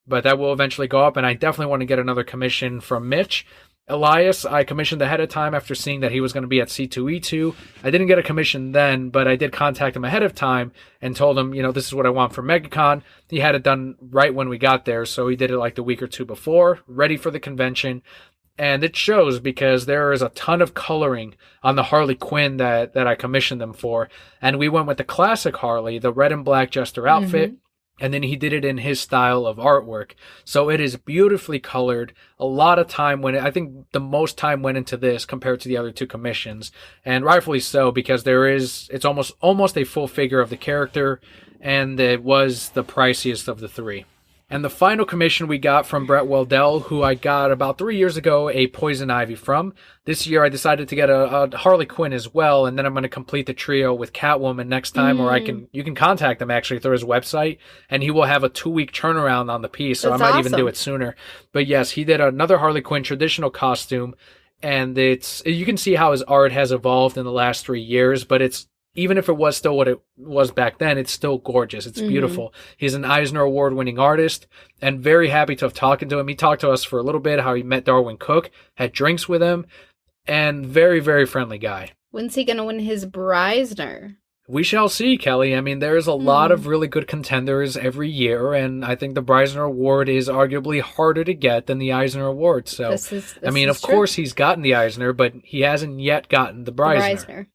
But that will eventually go up. And I definitely want to get another commission from Mitch. Elias, I commissioned ahead of time after seeing that he was going to be at C2E2. I didn't get a commission then, but I did contact him ahead of time and told him, this is what I want for Megacon. He had it done right when we got there. So he did it like the week or two before, ready for the convention. And it shows because there is a ton of coloring on the Harley Quinn that I commissioned them for. And we went with the classic Harley, the red and black Jester outfit. And then he did it in his style of artwork. So it is beautifully colored. A lot of time I think the most time went into this compared to the other two commissions. And rightfully so, because it's almost a full figure of the character. And it was the priciest of the three. And the final commission we got from Brett Weldell, who I got about 3 years ago a Poison Ivy from. This year I decided to get a Harley Quinn as well, and then I'm going to complete the trio with Catwoman next time, or you can contact him actually through his website, and he will have a 2-week turnaround on the piece, so I might even do it sooner. But yes, he did another Harley Quinn traditional costume, and you can see how his art has evolved in the last 3 years, but even if it was still what it was back then, it's still gorgeous. It's beautiful. He's an Eisner Award-winning artist, and very happy to have talked to him. He talked to us for a little bit, how he met Darwin Cook, had drinks with him, and very, very friendly guy. When's he going to win his Breisner? We shall see, Kelly. I mean, there's a lot of really good contenders every year, and I think the Breisner Award is arguably harder to get than the Eisner Award. So, of course, he's gotten the Eisner, but he hasn't yet gotten the Breisner.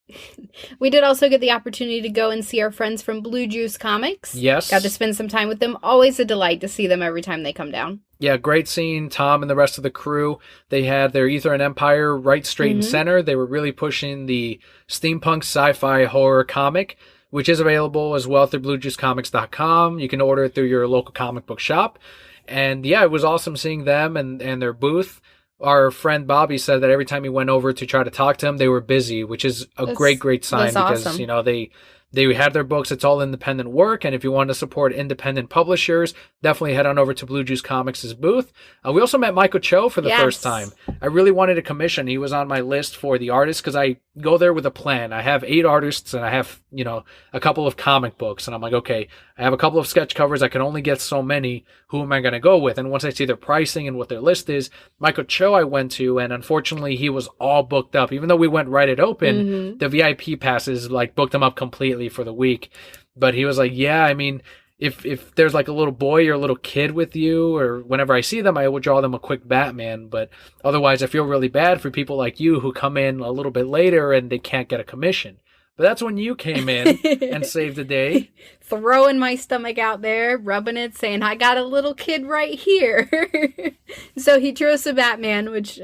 We did also get the opportunity to go and see our friends from Blue Juice Comics. Yes. Got to spend some time with them. Always a delight to see them every time they come down. Yeah, great seeing Tom and the rest of the crew. They had their Ether and Empire right straight and center. They were really pushing the steampunk sci-fi horror comic, which is available as well through bluejuicecomics.com. You can order it through your local comic book shop. And yeah, it was awesome seeing them and their booth. Our friend Bobby said that every time he went over to try to talk to them, they were busy, which is a great sign because, awesome. They had their books. It's all independent work. And if you want to support independent publishers, definitely head on over to Blue Juice Comics' booth. We also met Michael Cho for the first time. I really wanted a commission. He was on my list for the artists because I go there with a plan. I have 8 artists and I have, a couple of comic books. And I'm like, okay, I have a couple of sketch covers. I can only get so many. Who am I going to go with? And once I see their pricing and what their list is, Michael Cho I went to, and unfortunately he was all booked up. Even though we went right at open, the VIP passes booked him up completely for the week. But he was like, yeah, I mean, if there's like a little boy or a little kid with you, or whenever I see them, I will draw them a quick Batman. But otherwise, I feel really bad for people like you who come in a little bit later and they can't get a commission. But that's when you came in and saved the day. Throwing my stomach out there, rubbing it, saying, I got a little kid right here. So he drew us a Batman, which...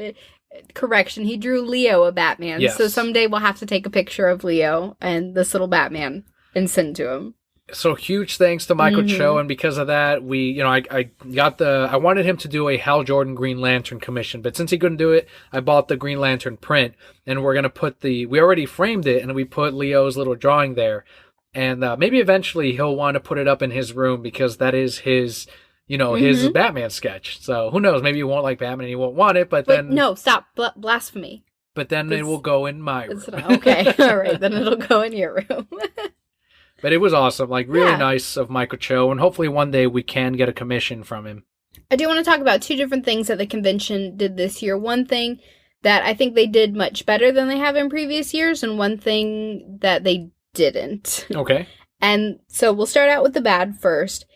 Correction, he drew Leo a Batman. Yes. So someday we'll have to take a picture of Leo and this little Batman and send to him. So huge thanks to Michael Cho, and because of that, I wanted him to do a Hal Jordan Green Lantern commission, but since he couldn't do it, I bought the Green Lantern print, and we're gonna we already framed it, and we put Leo's little drawing there, and maybe eventually he'll want to put it up in his room because that is his. His Batman sketch. So who knows? Maybe you won't like Batman and you won't want it, but then... No, stop. Blasphemy. But then it will go in my room. Okay, all right. Then it'll go in your room. But it was awesome. Really nice of Michael Cho, and hopefully one day we can get a commission from him. I do want to talk about two different things that the convention did this year. One thing that I think they did much better than they have in previous years, and one thing that they didn't. Okay. And so we'll start out with the bad first.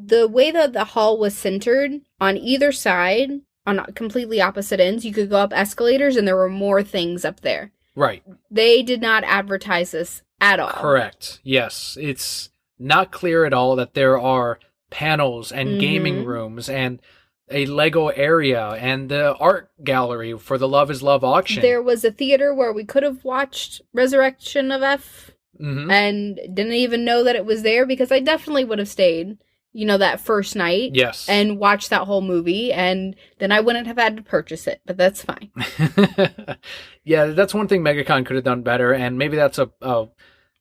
The way that the hall was centered on either side, on completely opposite ends, you could go up escalators and there were more things up there. Right. They did not advertise this at all. Correct. Yes. It's not clear at all that there are panels and gaming rooms and a Lego area and the art gallery for the Love is Love auction. There was a theater where we could have watched Resurrection of F and didn't even know that it was there, because I definitely would have stayed, that first night. Yes. And watched that whole movie, and then I wouldn't have had to purchase it, but that's fine. Yeah, that's one thing Megacon could have done better, and maybe that's a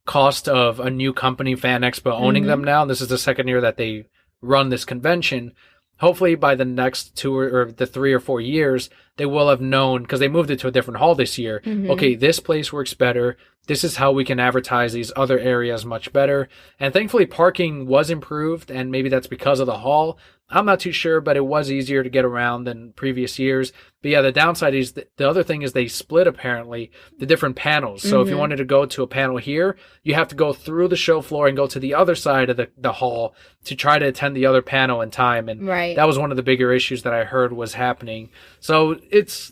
cost of a new company, Fan Expo, owning them now. And this is the second year that they run this convention. Hopefully by the next 2 or the 3 or 4 years, they will have known, because they moved it to a different hall this year. Okay, this place works better. This is how we can advertise these other areas much better. And thankfully, parking was improved, and maybe that's because of the hall. I'm not too sure, but it was easier to get around than previous years. But yeah, the downside is the other thing is they split, apparently, the different panels. So if you wanted to go to a panel here, you have to go through the show floor and go to the other side of the hall to try to attend the other panel in time. And that was one of the bigger issues that I heard was happening. So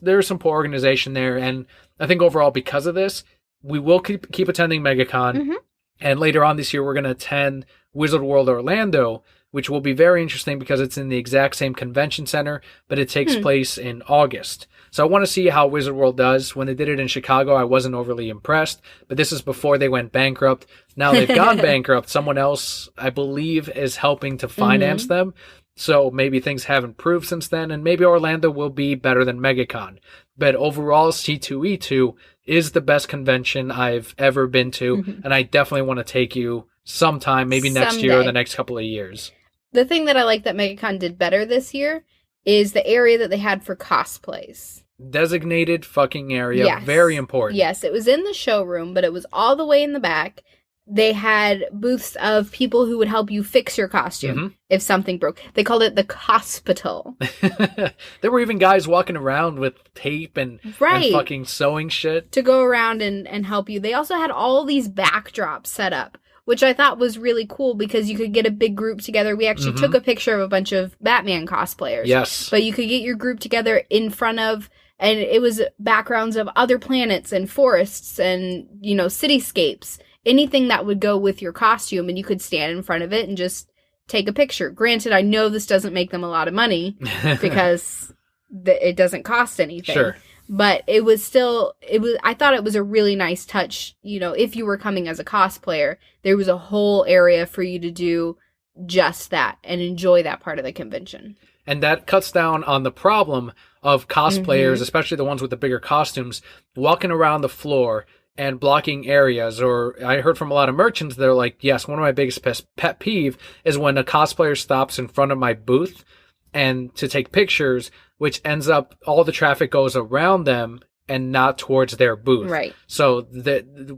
there's some poor organization there. And I think overall, because of this, we will keep attending Megacon. And later on this year, we're going to attend Wizard World Orlando, which will be very interesting because it's in the exact same convention center, but it takes place in August. So I want to see how Wizard World does. When they did it in Chicago, I wasn't overly impressed, but this is before they went bankrupt. Now they've gone bankrupt. Someone else, I believe, is helping to finance them. So maybe things have improved since then, and maybe Orlando will be better than Megacon. But overall, C2E2 is the best convention I've ever been to, and I definitely want to take you sometime, maybe next year or the next couple of years. The thing that I like that Megacon did better this year is the area that they had for cosplays. Designated fucking area. Very important. Yes, it was in the showroom, but it was all the way in the back. They had booths of people who would help you fix your costume if something broke. They called it the Cospital. There were even guys walking around with tape and fucking sewing shit. To go around and help you. They also had all these backdrops set up, which I thought was really cool because you could get a big group together. We actually took a picture of a bunch of Batman cosplayers. Yes. But you could get your group together in front of, and it was backgrounds of other planets and forests and, cityscapes. Anything that would go with your costume, and you could stand in front of it and just take a picture. Granted, I know this doesn't make them a lot of money because it doesn't cost anything. Sure. But I thought it was a really nice touch. If you were coming as a cosplayer, there was a whole area for you to do just that and enjoy that part of the convention. And that cuts down on the problem of cosplayers, especially the ones with the bigger costumes, walking around the floor and blocking areas. Or I heard from a lot of merchants, they're like, yes, one of my biggest pet peeve is when a cosplayer stops in front of my booth and to take pictures, which ends up all the traffic goes around them and not towards their booth. Right. So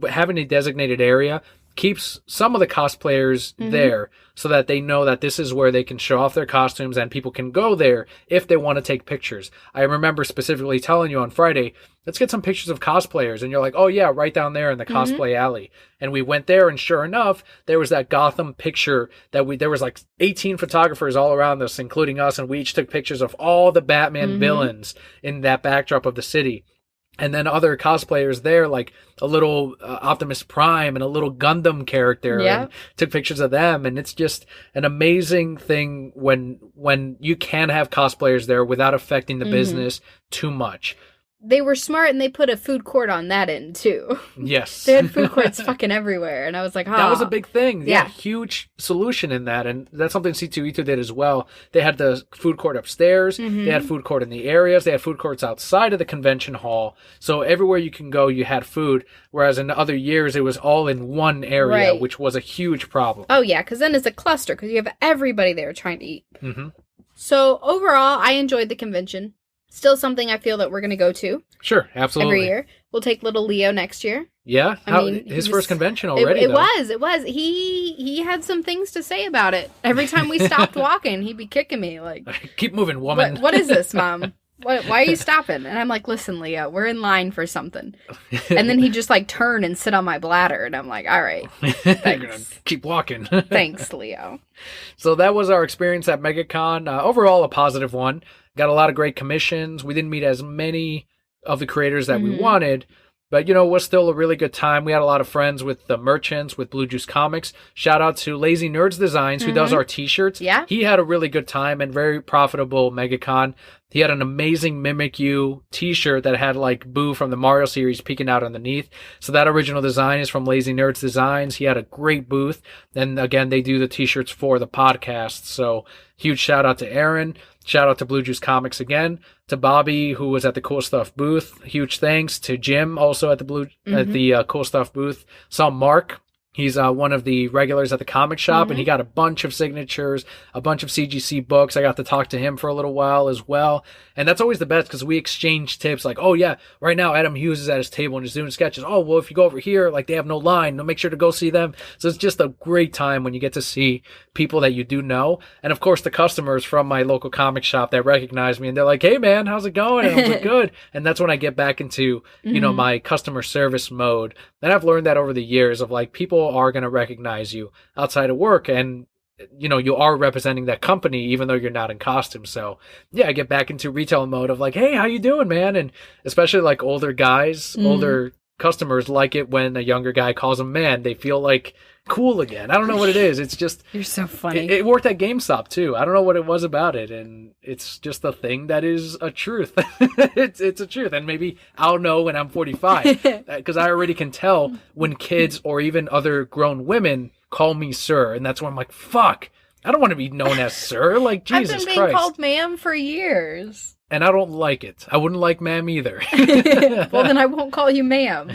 having a designated area keeps some of the cosplayers there so that they know that this is where they can show off their costumes and people can go there if they want to take pictures. I remember specifically telling you on Friday, let's get some pictures of cosplayers. And you're like, oh yeah, right down there in the cosplay alley. And we went there, and sure enough, there was that Gotham picture there was like 18 photographers all around us, including us. And we each took pictures of all the Batman villains in that backdrop of the city. And then other cosplayers there, like a little Optimus Prime and a little Gundam character, and took pictures of them. And it's just an amazing thing when you can have cosplayers there without affecting the business too much. They were smart, and they put a food court on that end, too. Yes. They had food courts fucking everywhere, and I was like, oh. That was a big thing. Yeah. Huge solution in that, and that's something C2E2 did as well. They had the food court upstairs, they had food court in the areas, they had food courts outside of the convention hall, so everywhere you can go, you had food, whereas in other years, it was all in one area, which was a huge problem. Oh, yeah, because then it's a cluster, because you have everybody there trying to eat. So, overall, I enjoyed the convention. Still something I feel that we're going to go to. Sure, absolutely. Every year. We'll take little Leo next year. Yeah, his first convention already. It was. He had some things to say about it. Every time we stopped walking, he'd be kicking me like, "Keep moving, woman." What is this, Mom? Why are you stopping? And I'm like, "Listen, Leo, we're in line for something." And then he'd just like turn and sit on my bladder, and I'm like, "All right, thanks. Keep walking." Thanks, Leo. So that was our experience at Megacon. Overall, a positive one. Got a lot of great commissions. We didn't meet as many of the creators that we wanted. But, it was still a really good time. We had a lot of friends with the merchants, with Blue Juice Comics. Shout out to Lazy Nerds Designs, who does our t-shirts. Yeah. He had a really good time and very profitable Megacon. He had an amazing Mimic You t-shirt that had, like, Boo from the Mario series peeking out underneath. So that original design is from Lazy Nerds Designs. He had a great booth. And, again, they do the t-shirts for the podcast. So huge shout out to Aaron. Shout out to Blue Juice Comics again, to Bobby, who was at the Cool Stuff booth. Huge thanks to Jim, also at the Cool Stuff booth. Saw Mark. He's one of the regulars at the comic shop, and he got a bunch of signatures, a bunch of CGC books. I got to talk to him for a little while as well. And that's always the best because we exchange tips like, oh, yeah, right now Adam Hughes is at his table and he's doing sketches. Oh, well, if you go over here, like they have no line, make sure to go see them. So it's just a great time when you get to see people that you do know. And, of course, the customers from my local comic shop that recognize me and they're like, hey, man, how's it going? And I was like, good. And that's when I get back into, my customer service mode. And I've learned that over the years of like people are going to recognize you outside of work and you are representing that company even though you're not in costume. So yeah, I get back into retail mode of like, hey, how you doing, man? And especially like older guys, older customers like it when a younger guy calls them man. They feel like cool again. I don't know what it is. It's just you're so funny. It worked at GameStop too. I don't know what it was about it, and it's just a thing that is a truth. it's a truth, and maybe I'll know when I'm 45 because I already can tell when kids or even other grown women call me sir, and that's when I'm like, fuck, I don't want to be known as sir. Like Jesus Christ, I've been being called ma'am for years. And I don't like it. I wouldn't like ma'am either. Well, then I won't call you ma'am.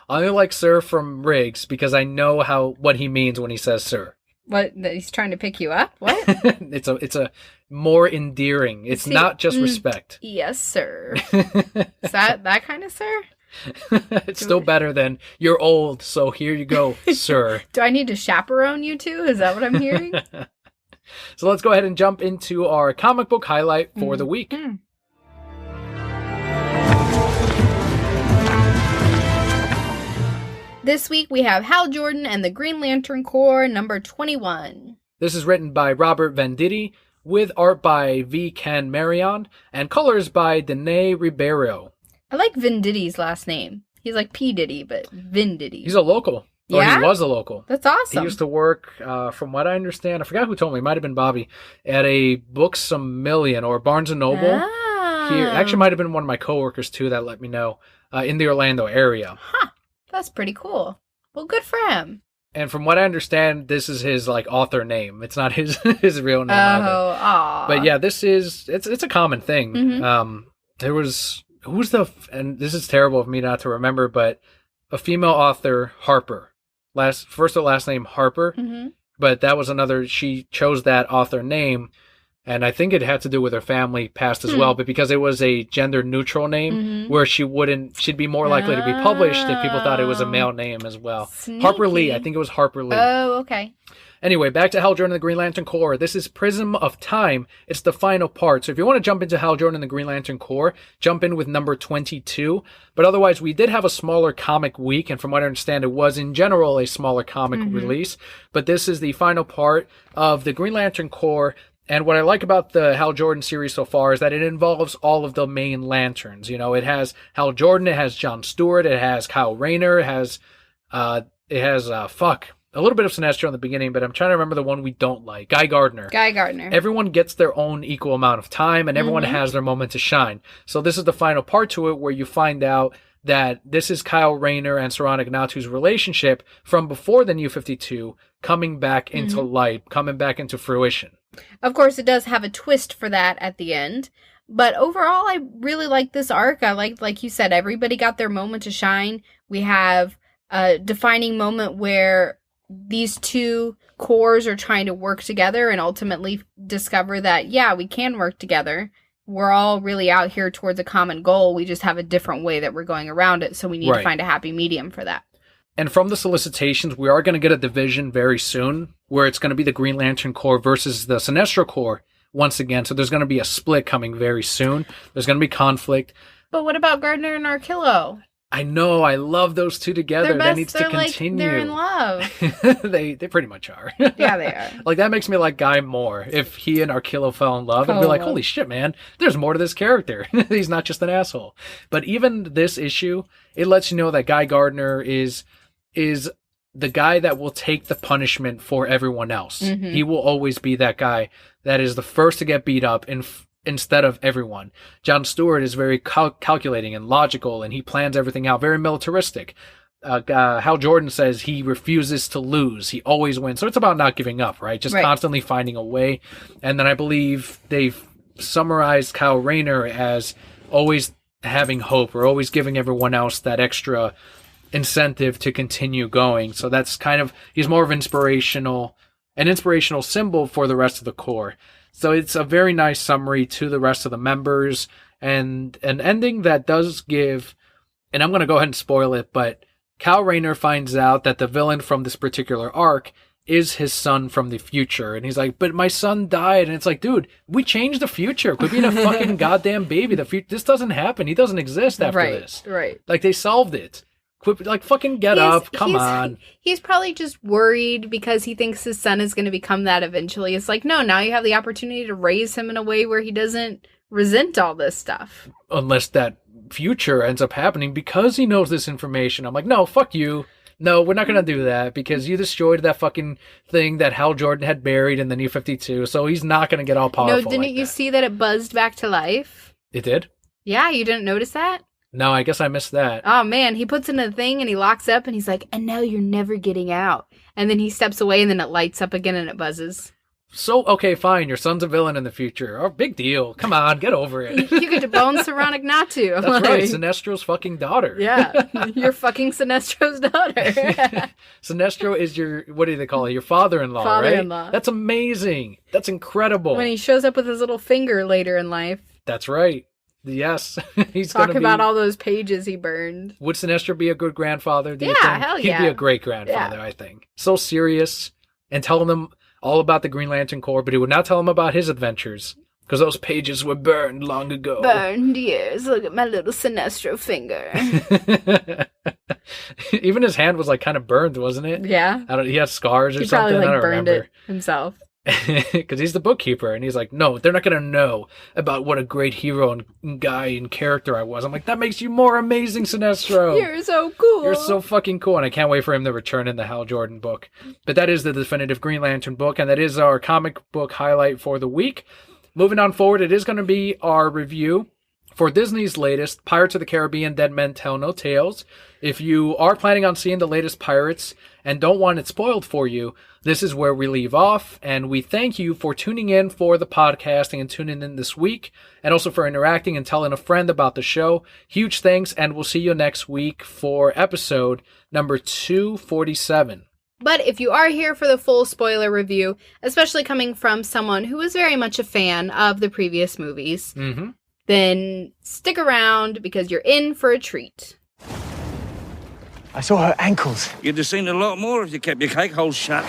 I only like sir from Riggs because I know what he means when he says sir. What? He's trying to pick you up? What? It's a more endearing. It's not just respect. Yes, sir. Is that kind of sir? It's still better than you're old, so here you go, sir. Do I need to chaperone you too? Is that what I'm hearing? So let's go ahead and jump into our comic book highlight for the week. This week we have Hal Jordan and the Green Lantern Corps number 21. This is written by Robert Venditti, with art by V. Ken Marion, and colors by Danae Ribeiro. I like Venditti's last name. He's like P. Diddy, but Venditti. He's a local. Yeah? Or he was a local. That's awesome. He used to work, from what I understand, I forgot who told me, it might have been Bobby, at a Books A Million or Barnes & Noble. Here. Actually, might have been one of my coworkers, too, that let me know, in the Orlando area. Huh. That's pretty cool. Well, good for him. And from what I understand, this is his, like, author name. It's not his real name either. Oh, aw. But yeah, it's a common thing. And this is terrible of me not to remember, but a female author, Harper. First or last name Harper, but that was she chose that author name, and I think it had to do with her family past as well, but because it was a gender neutral name, where she'd be more likely to be published if people thought it was a male name as well. Sneaky. Harper Lee, I think it was Harper Lee. Oh, okay. Anyway, back to Hal Jordan and the Green Lantern Corps. This is Prism of Time. It's the final part. So if you want to jump into Hal Jordan and the Green Lantern Corps, jump in with number 22. But otherwise, we did have a smaller comic week, and from what I understand, it was in general a smaller comic release. But this is the final part of the Green Lantern Corps. And what I like about the Hal Jordan series so far is that it involves all of the main lanterns. It has Hal Jordan, it has John Stewart, it has Kyle Rayner, it has a little bit of Sinestro in the beginning, but I'm trying to remember the one we don't like. Guy Gardner. Everyone gets their own equal amount of time, and everyone has their moment to shine. So this is the final part to it where you find out that this is Kyle Rayner and Sarana Ignatu's relationship from before the New 52 coming back into light, coming back into fruition. Of course, it does have a twist for that at the end. But overall, I really like this arc. I like you said, everybody got their moment to shine. We have a defining moment where these two corps are trying to work together and ultimately discover that, yeah, we can work together. we're all really out here towards a common goal. We just have a different way that we're going around it. So we need to find a happy medium for that. And from the solicitations, we are going to get a division very soon where it's going to be the Green Lantern Corps versus the Sinestro Corps once again. So there's going to be a split coming very soon. There's going to be conflict. But what about Gardner and Arkillo? I know. I love those two together. That needs to continue. They're in love. They pretty much are. Yeah, they are. Like, that makes me like Guy more. If he and Arkillo fell in love, I'd be like, holy shit, man. There's more to this character. He's not just an asshole. But even this issue, it lets you know that Guy Gardner is the guy that will take the punishment for everyone else. Mm-hmm. He will always be that guy that is the first to get beat up instead of everyone. John Stewart is very calculating and logical, and he plans everything out, very militaristic. Hal Jordan says he refuses to lose. He always wins. So it's about not giving up, right? Just constantly finding a way. And then I believe they've summarized Kyle Rayner as always having hope, or always giving everyone else that extra incentive to continue going. So that's kind of, he's more of an inspirational symbol for the rest of the Corps. So it's a very nice summary to the rest of the members, and an ending that does give, and I'm going to go ahead and spoil it, but Kyle Rayner finds out that the villain from this particular arc is his son from the future. And he's like, but my son died. And it's like, dude, we changed the future. Quit being a fucking goddamn baby. This doesn't happen. He doesn't exist after this. Right. Like, they solved it. Quit, like, fucking get up. Come on. He's probably just worried because he thinks his son is going to become that eventually. It's like, no, now you have the opportunity to raise him in a way where he doesn't resent all this stuff. Unless that future ends up happening because he knows this information. I'm like, no, fuck you. No, we're not going to do that because you destroyed that fucking thing that Hal Jordan had buried in the New 52. So he's not going to get all powerful. No, didn't you see that it buzzed back to life? It did? Yeah, you didn't notice that? No, I guess I missed that. Oh, man. He puts in a thing and he locks up and he's like, and now you're never getting out. And then he steps away and then it lights up again and it buzzes. So, okay, fine. Your son's a villain in the future. Oh, big deal. Come on, get over it. You get to bone Saronic not to. That's right. Sinestro's fucking daughter. Yeah. You're fucking Sinestro's daughter. Sinestro is your, what do they call it? Your father-in-law, Father-in-law. Right? That's amazing. That's incredible. When he shows up with his little finger later in life. That's right. Yes. He's Talk about all those pages he burned. Would Sinestro be a good grandfather, do you think? Hell yeah. He'd be a great grandfather, I think. So serious, and telling them all about the Green Lantern Corps, but he would not tell them about his adventures, because those pages were burned long ago. Burned, yes. Look at my little Sinestro finger. Even his hand was like kind of burned, wasn't it? Yeah. He had scars or something. Probably, I don't burned remember. It himself. Because he's the bookkeeper, and he's like, no, they're not going to know about what a great hero and guy and character I was. I'm like, that makes you more amazing, Sinestro. You're so cool. You're so fucking cool, and I can't wait for him to return in the Hal Jordan book. But that is the definitive Green Lantern book, and that is our comic book highlight for the week. Moving on forward, it is going to be our review for Disney's latest Pirates of the Caribbean Dead Men Tell No Tales. If you are planning on seeing the latest Pirates and don't want it spoiled for you, this is where we leave off, and we thank you for tuning in for the podcasting and tuning in this week, and also for interacting and telling a friend about the show. Huge thanks, and we'll see you next week for episode number 247. But if you are here for the full spoiler review, especially coming from someone who was very much a fan of the previous movies, then stick around because you're in for a treat. I saw her ankles. You'd have seen a lot more if you kept your cake holes shut.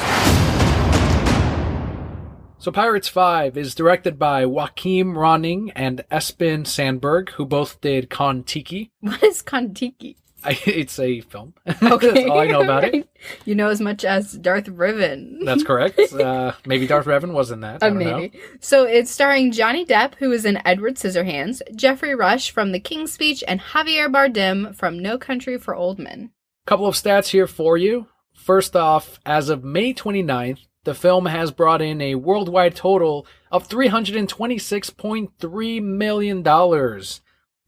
So Pirates 5 is directed by Joachim Ronning and Espen Sandberg, who both did Kon-Tiki. What is Kon-Tiki? It's a film. Okay. That's all I know about it. You know as much as Darth Revan. That's correct. Maybe Darth Revan was in that. I don't know. So it's starring Johnny Depp, who is in Edward Scissorhands, Jeffrey Rush from The King's Speech, and Javier Bardem from No Country for Old Men. Couple of stats here for you. First off, as of May 29th, the film has brought in a worldwide total of $326.3 million.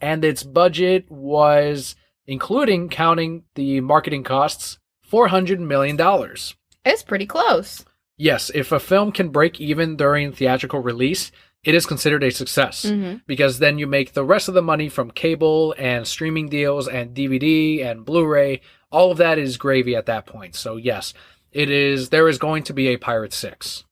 And its budget was, including counting the marketing costs, $400 million. It's pretty close. Yes, if a film can break even during theatrical release, it is considered a success, because then you make the rest of the money from cable and streaming deals and DVD and Blu-ray. All of that is gravy at that point. So yes, there is going to be a Pirate 6.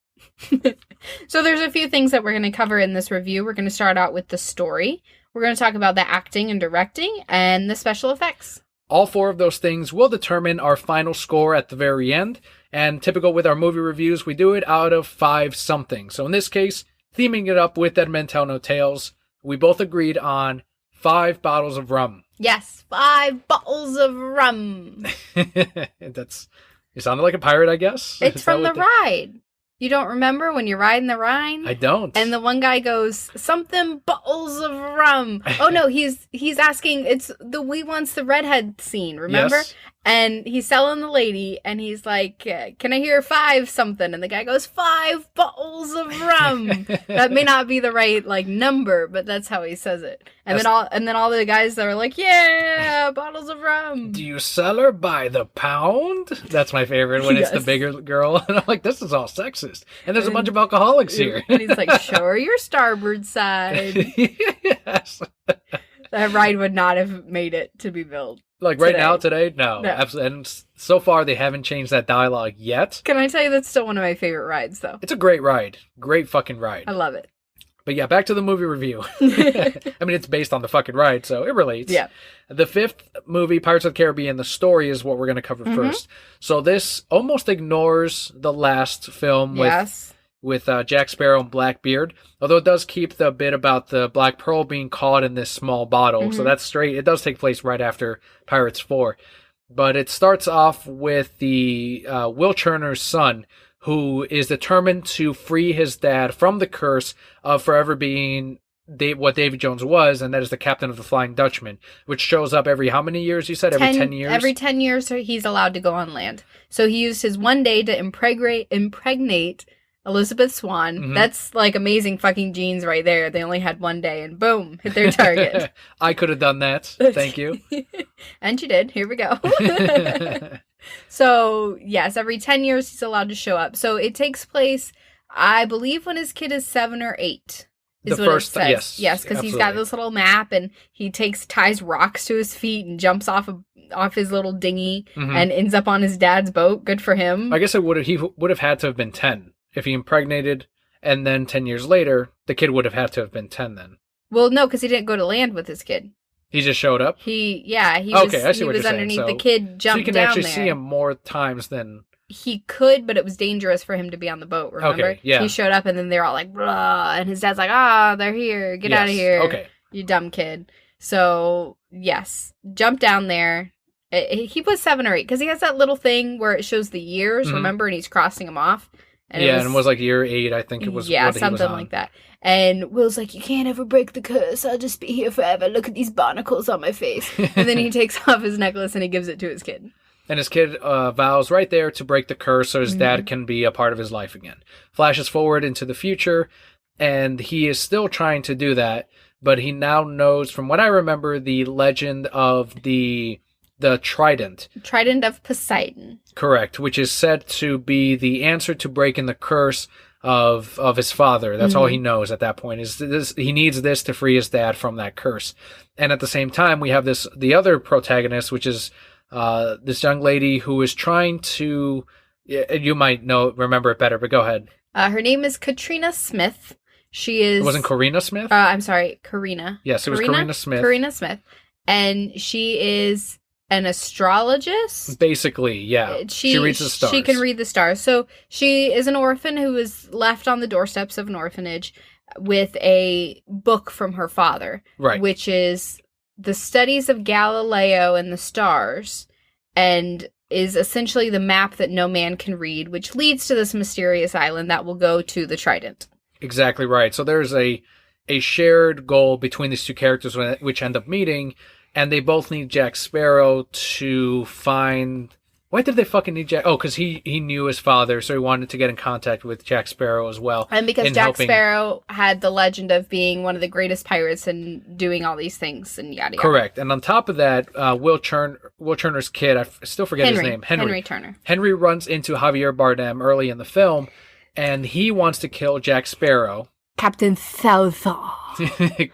So there's a few things that we're going to cover in this review. We're going to start out with the story. We're going to talk about the acting and directing and the special effects. All 4 of those things will determine our final score at the very end. And typical with our movie reviews, we do it out of 5 something. So in this case, theming it up with Dead Men Tell No Tales, we both agreed on 5 bottles of rum. Yes, 5 bottles of rum. You sounded like a pirate, I guess. It's from the ride. You don't remember when you're riding the Rhine? I don't. And the one guy goes, something bottles of rum. Oh no, he's asking, it's the We Wants the Redhead scene, remember? Yes. And he's selling the lady, and he's like, can I hear 5 something? And the guy goes, 5 bottles of rum. That may not be the right, number, but that's how he says it. And then all the guys that are like, yeah, bottles of rum. Do you sell her by the pound? That's my favorite when it's the bigger girl. And I'm like, this is all sexist. And there's a bunch of alcoholics here. And he's like, show her your starboard side. Yes. That ride would not have made it to be built. Like right now, today? No, absolutely. And so far, they haven't changed that dialogue yet. Can I tell you that's still one of my favorite rides, though? It's a great ride. Great fucking ride. I love it. But yeah, back to the movie review. I mean, it's based on the fucking ride, so it relates. Yeah. The 5th movie, Pirates of the Caribbean, the story is what we're going to cover first. So this almost ignores the last film with Jack Sparrow and Blackbeard, although it does keep the bit about the Black Pearl being caught in this small bottle. So that's straight. It does take place right after Pirates 4. But it starts off with the Will Turner's son, who is determined to free his dad from the curse of forever being what Davy Jones was, and that is the captain of the Flying Dutchman, which shows up every how many years, you said? Every 10 years? Every 10 years he's allowed to go on land. So he used his one day to impregnate Elizabeth Swann. That's amazing fucking genes right there. They only had one day and boom, hit their target. I could have done that. Thank you. And you did. Here we go. So, yes, every 10 years he's allowed to show up. So it takes place, I believe, when his kid is 7 or 8. Is the what first, it says. Yes, because he's got this little map and he ties rocks to his feet and jumps off his little dinghy and ends up on his dad's boat. Good for him. I guess he would have had to have been 10 if he impregnated, and then 10 years later, the kid would have had to have been 10 then. Well, no, because he didn't go to land with his kid. He just showed up? He I see what you're saying. underneath the kid, jumped down there. So you can actually see him more times than... He could, but it was dangerous for him to be on the boat, remember? Okay, yeah. He showed up and then they're all like, blah, and his dad's like, they're here, get out of here. Okay. You dumb kid. So, yes, jump down there. He put 7 or 8, because he has that little thing where it shows the years, remember? And he's crossing them off. And it was like year 8, I think it was. Yeah, what he was something on. like that. And Will's like, you can't ever break the curse. I'll just be here forever. Look at these barnacles on my face. And then he takes off his necklace and he gives it to his kid. And his kid vows right there to break the curse so his dad can be a part of his life again. Flashes forward into the future, and he is still trying to do that, but he now knows, from what I remember, the legend of the trident. Trident of Poseidon. Correct, which is said to be the answer to breaking the curse of his father. That's all he knows at that point. Is this, he needs this to free his dad from that curse. And at the same time, we have the other protagonist, which is this young lady who is trying to... You might remember it better, but go ahead. Her name is Katrina Smith. She is... It wasn't Karina Smith? I'm sorry, Karina. Yes, it was Karina Smith. Karina Smith. And she is an astrologist. Basically, yeah. She reads the stars. She can read the stars. So she is an orphan who was left on the doorsteps of an orphanage with a book from her father. Right. Which is the studies of Galileo and the stars, and is essentially the map that no man can read, which leads to this mysterious island that will go to the Trident. Exactly right. So there's a shared goal between these two characters which end up meeting, and they both need Jack Sparrow to find... Why did they fucking need Jack? Oh, because he knew his father, so he wanted to get in contact with Jack Sparrow as well. And because Sparrow had the legend of being one of the greatest pirates and doing all these things and yada yada. Correct. And on top of that, Will Turner's kid, I still forget his name. Henry Turner. Henry runs into Javier Bardem early in the film, and he wants to kill Jack Sparrow. Captain Salazar.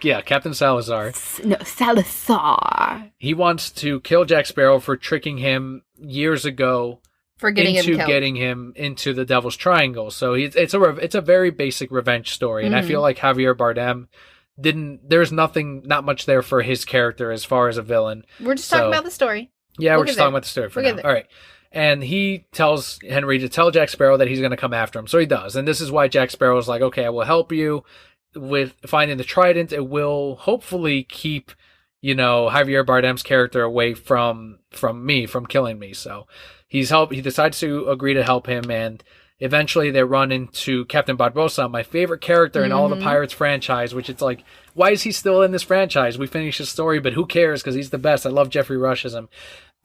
Yeah, Captain Salazar. No, Salazar. He wants to kill Jack Sparrow for tricking him years ago for getting him killed. getting him into the Devil's Triangle. So it's a very basic revenge story, and I feel like Javier Bardem there's not much there for his character as far as a villain. We're just talking about the story. Yeah, we're just talking about the story for now. All right. And he tells Henry to tell Jack Sparrow that he's going to come after him. So he does. And this is why Jack Sparrow is like, okay, I will help you with finding the trident. It will hopefully keep, Javier Bardem's character away from killing me. So he decides to agree to help him, and eventually they run into Captain Barbosa, my favorite character in all the Pirates franchise, which it's like, why is he still in this franchise? We finished his story, but who cares? Because he's the best. I love Jeffrey Rush as him.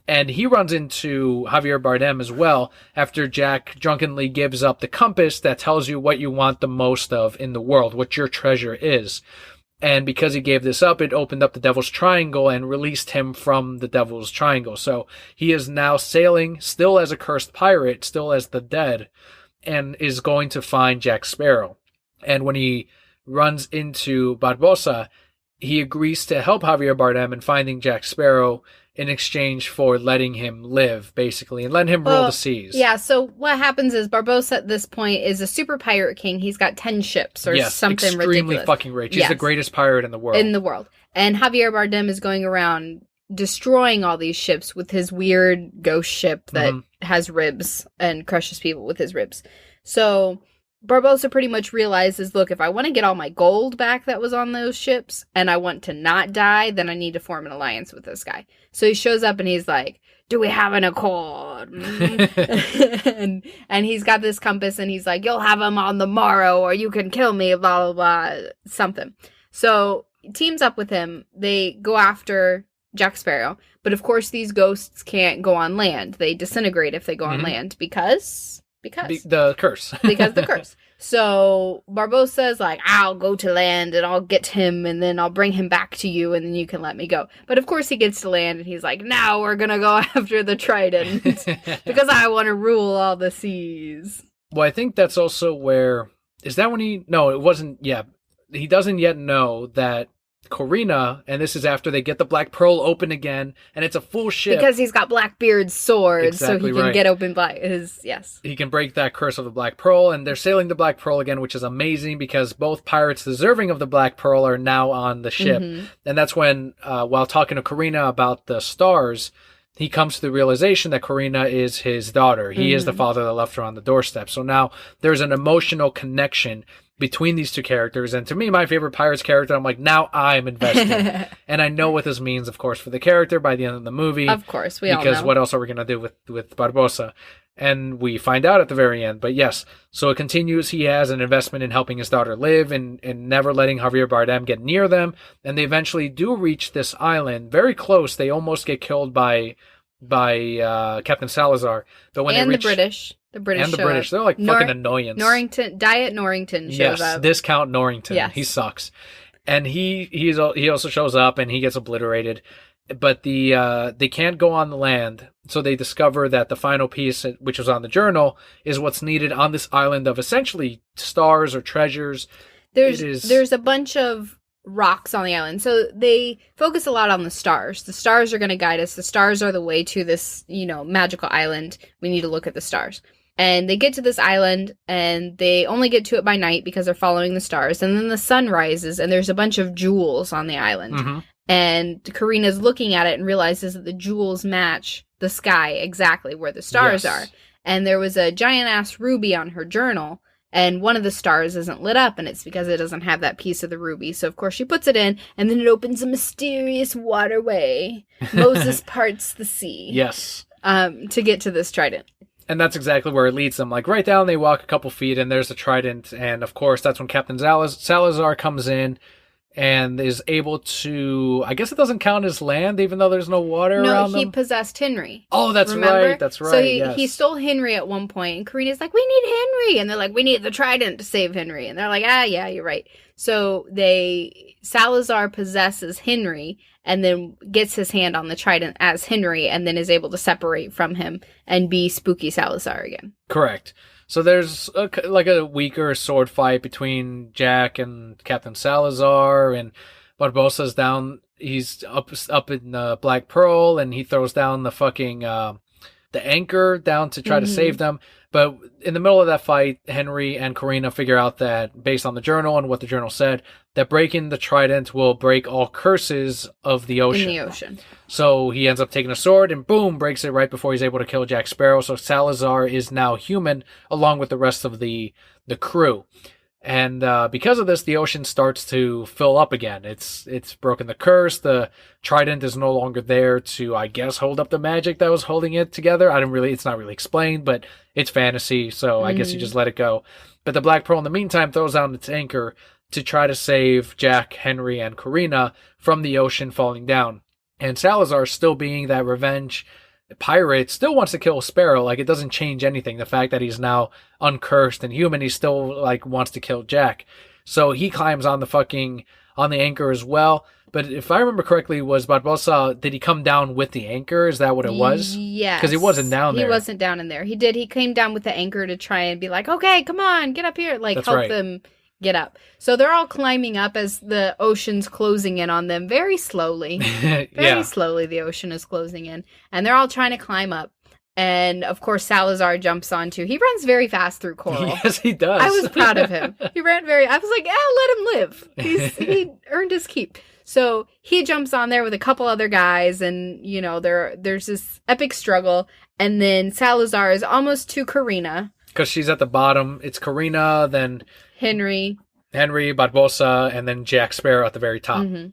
And he runs into Javier Bardem as well after Jack drunkenly gives up the compass that tells you what you want the most of in the world, what your treasure is. And because he gave this up, it opened up the Devil's Triangle and released him from the Devil's Triangle. So he is now sailing, still as a cursed pirate, still as the dead, and is going to find Jack Sparrow. And when he runs into Barbosa, he agrees to help Javier Bardem in finding Jack Sparrow in exchange for letting him live, basically, and letting him rule the seas. Yeah, so what happens is Barbosa at this point is a super pirate king. He's got 10 ships or something ridiculous. Extremely fucking rich. He's the greatest pirate in the world. And Javier Bardem is going around destroying all these ships with his weird ghost ship that has ribs and crushes people with his ribs. So Barbosa pretty much realizes, look, if I want to get all my gold back that was on those ships and I want to not die, then I need to form an alliance with this guy. So he shows up and he's like, do we have an accord? and he's got this compass and he's like, you'll have him on the morrow or you can kill me, blah, blah, blah, something. So he teams up with him. They go after Jack Sparrow. But of course, these ghosts can't go on land. They disintegrate if they go on land because the curse. Because the curse. So Barbosa is like, I'll go to land and I'll get him and then I'll bring him back to you and then you can let me go. But of course he gets to land and he's like, now we're going to go after the trident because I want to rule all the seas. Well, I think that's also where... Is that when he... No, it wasn't... Yeah. He doesn't yet know that Corina, and this is after they get the Black Pearl open again, and it's a full ship. Because he's got Blackbeard's sword, so he can get open He can break that curse of the Black Pearl, and they're sailing the Black Pearl again, which is amazing because both pirates deserving of the Black Pearl are now on the ship. And that's when, while talking to Corina about the stars, he comes to the realization that Corina is his daughter. He is the father that left her on the doorstep. So now there's an emotional connection between these two characters, and to me, my favorite Pirates character, I'm like, now I'm invested. And I know what this means, of course, for the character by the end of the movie. Of course, we all know. Because what else are we going to do with Barbosa? And we find out at the very end. But yes, so it continues. He has an investment in helping his daughter live and never letting Javier Bardem get near them. And they eventually do reach this island. Very close. They almost get killed by Captain Salazar. But when they reach... The British. They're like fucking annoyance. Diet Norrington shows up. Yes, Discount Norrington. Yes. He sucks. And he also shows up and he gets obliterated. But they can't go on the land. So they discover that the final piece, which was on the journal, is what's needed on this island of essentially stars or treasures. There's a bunch of rocks on the island. So they focus a lot on the stars. The stars are going to guide us. The stars are the way to this, magical island. We need to look at the stars. And they get to this island, and they only get to it by night because they're following the stars. And then the sun rises, and there's a bunch of jewels on the island. And Karina's looking at it and realizes that the jewels match the sky exactly where the stars are. And there was a giant-ass ruby on her journal, and one of the stars isn't lit up, and it's because it doesn't have that piece of the ruby. So, of course, she puts it in, and then it opens a mysterious waterway. Moses parts the sea. Yes. To get to this trident. And that's exactly where it leads them. Like, right down, they walk a couple feet, and there's a trident. And, of course, that's when Captain Salazar comes in and is able to... I guess it doesn't count as land, even though there's no water around them. No, he possessed Henry. Oh, that's right. That's right. So he stole Henry at one point, and Karina's like, we need Henry. And they're like, we need the trident to save Henry. And they're like, yeah, you're right. So Salazar possesses Henry and then gets his hand on the trident as Henry and then is able to separate from him and be Spooky Salazar again. Correct. So there's a weaker sword fight between Jack and Captain Salazar, and Barbosa's down. He's up in Black Pearl, and he throws down the fucking the the anchor down to try to save them. But in the middle of that fight, Henry and Karina figure out that, based on the journal and what the journal said, that breaking the trident will break all curses of the ocean. In the ocean. So he ends up taking a sword and boom, breaks it right before he's able to kill Jack Sparrow. So Salazar is now human along with the rest of the crew. And because of this, the ocean starts to fill up again. It's broken the curse. The trident is no longer there to, I guess, hold up the magic that was holding it together. It's not really explained, but it's fantasy, so I guess you just let it go. But the Black Pearl, in the meantime, throws out its anchor to try to save Jack, Henry, and Karina from the ocean falling down. And Salazar, still being that revenge pirate, still wants to kill Sparrow. Like, it doesn't change anything. The fact that he's now uncursed and human, he still wants to kill Jack. So he climbs on the anchor as well. But if I remember correctly, was Barbosa, did he come down with the anchor? Is that what it was? Yes. Because he wasn't down there. He wasn't down in there. He did. He came down with the anchor to try and be like, okay, come on, get up here. Help them get up. So they're all climbing up as the ocean's closing in on them very slowly. Very slowly the ocean is closing in. And they're all trying to climb up. And, of course, Salazar jumps onto. He runs very fast through coral. Yes, he does. I was proud of him. He ran I was like, let him live. He earned his keep. So he jumps on there with a couple other guys. And, there's this epic struggle. And then Salazar is almost to Karina. Because she's at the bottom. It's Karina, then Henry, Barbosa, and then Jack Sparrow at the very top. Mm-hmm.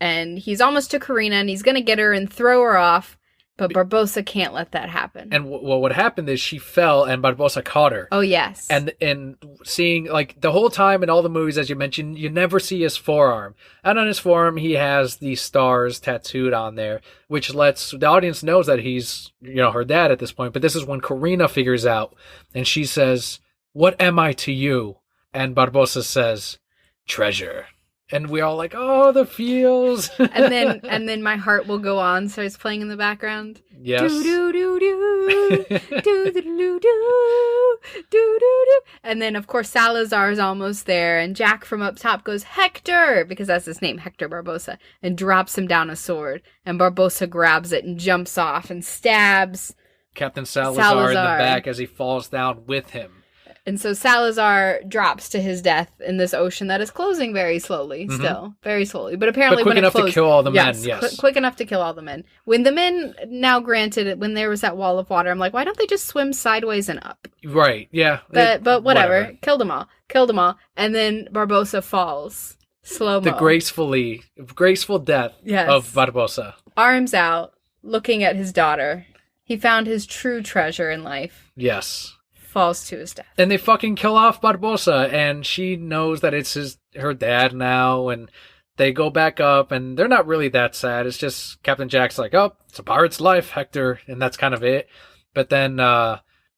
And he's almost to Karina, and he's going to get her and throw her off, but Barbosa can't let that happen. And what happened is she fell, and Barbosa caught her. Oh, yes. And seeing, the whole time in all the movies, as you mentioned, you never see his forearm. And on his forearm, he has these stars tattooed on there, which lets the audience knows that he's, her dad at this point. But this is when Karina figures out, and she says, "What am I to you?" And Barbosa says, "Treasure." And we're all like, "Oh, the feels." and then My Heart Will Go On starts playing in the background. Yes. Do do do do do do do do do do. And then of course Salazar is almost there, and Jack from up top goes, "Hector," because that's his name, Hector Barbosa, and drops him down a sword. And Barbosa grabs it and jumps off and stabs Captain Salazar in the back as he falls down with him. And so Salazar drops to his death in this ocean that is closing very slowly, still. Very slowly. But apparently quick when enough it closed, to kill all the men, yes. Quick enough to kill all the men. When the men, now granted, when there was that wall of water, I'm like, why don't they just swim sideways and up? Right, yeah. But whatever. Killed them all. And then Barbosa falls. Slow-mo. The graceful death of Barbosa. Arms out, looking at his daughter. He found his true treasure in life. Yes. Falls to his death. And they fucking kill off Barbosa, and she knows that it's her dad now, and they go back up, and they're not really that sad. It's just Captain Jack's like, "Oh, it's a pirate's life, Hector," and that's kind of it. But then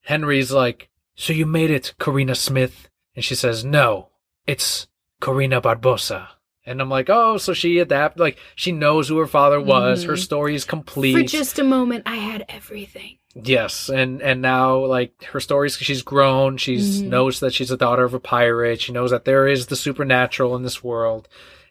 Henry's like, "So you made it, Karina Smith?" And she says, "No, it's Karina Barbosa." And I'm like, oh, so she adapted, she knows who her father was. Her story is complete. For just a moment, I had everything. Yes, and now, her stories, she's grown, she knows that she's a daughter of a pirate, she knows that there is the supernatural in this world,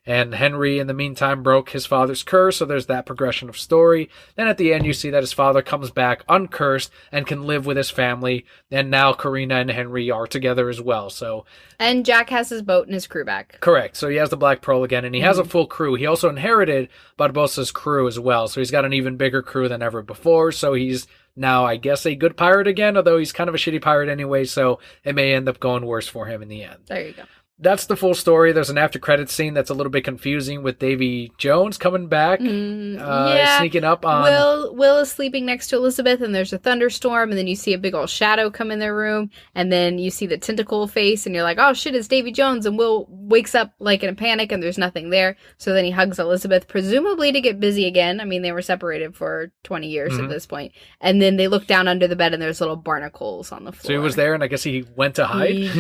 and Henry, in the meantime, broke his father's curse, so there's that progression of story. Then at the end, you see that his father comes back uncursed and can live with his family, and now Karina and Henry are together as well, so... And Jack has his boat and his crew back. Correct, so he has the Black Pearl again, and he has a full crew. He also inherited Barbosa's crew as well, so he's got an even bigger crew than ever before, so he's now, I guess, a good pirate again, although he's kind of a shitty pirate anyway, so it may end up going worse for him in the end. There you go. That's the full story. There's an after-credits scene that's a little bit confusing with Davy Jones coming back, sneaking up on... Will is sleeping next to Elizabeth, and there's a thunderstorm, and then you see a big old shadow come in their room, and then you see the tentacle face, and you're like, oh shit, it's Davy Jones, and Will wakes up in a panic, and there's nothing there, so then he hugs Elizabeth, presumably to get busy again. I mean, they were separated for 20 years at this point, and then they look down under the bed, and there's little barnacles on the floor. So he was there, and I guess he went to hide?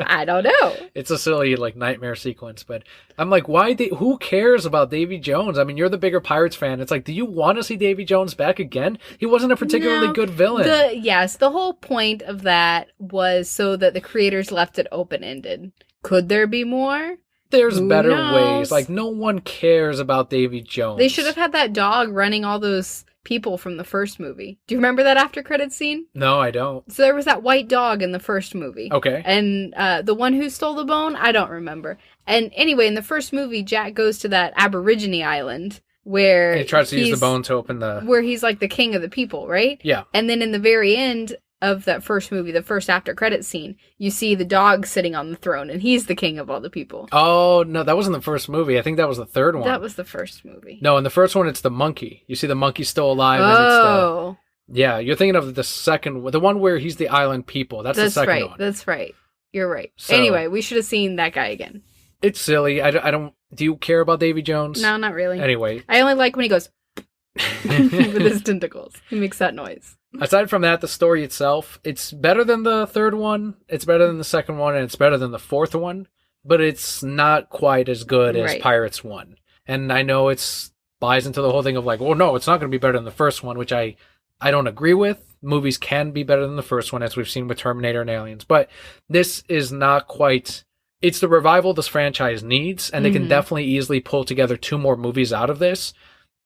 I don't know. It's a silly nightmare sequence, but I'm like, who cares about Davy Jones? I mean, you're the bigger Pirates fan. It's like, do you want to see Davy Jones back again? He wasn't a particularly good villain. The whole point of that was so that the creators left it open-ended. Could there be more? There's better ways. No one cares about Davy Jones. They should have had that dog running all those people from the first movie. Do you remember that after credits scene? No, I don't. So there was that white dog in the first movie. Okay. And the one who stole the bone, I don't remember. And anyway, in the first movie, Jack goes to that Aborigine island where he tries to use the bone to open the... Where he's like the king of the people, right? Yeah. And then in the very end of that first movie, the first after credit scene, you see the dog sitting on the throne, and he's the king of all the people. Oh, no, that wasn't the first movie. I think that was the third one. That was the first movie. No, in the first one, it's the monkey. You see the monkey still alive. Oh. And it's yeah, you're thinking of the second, the one where he's the island people. That's the second one. That's right. You're right. So, anyway, we should have seen that guy again. It's silly. I don't... Do you care about Davy Jones? No, not really. Anyway. I only like when he goes with his tentacles. He makes that noise. Aside from that, the story itself, it's better than the third one, it's better than the second one, and it's better than the fourth one, but it's not quite as good as Pirates 1. And I know it's buys into the whole thing of like, well, no, it's not going to be better than the first one, which I don't agree with. Movies can be better than the first one, as we've seen with Terminator and Aliens, but this is not quite... It's the revival this franchise needs, and they can definitely easily pull together 2 more movies out of this,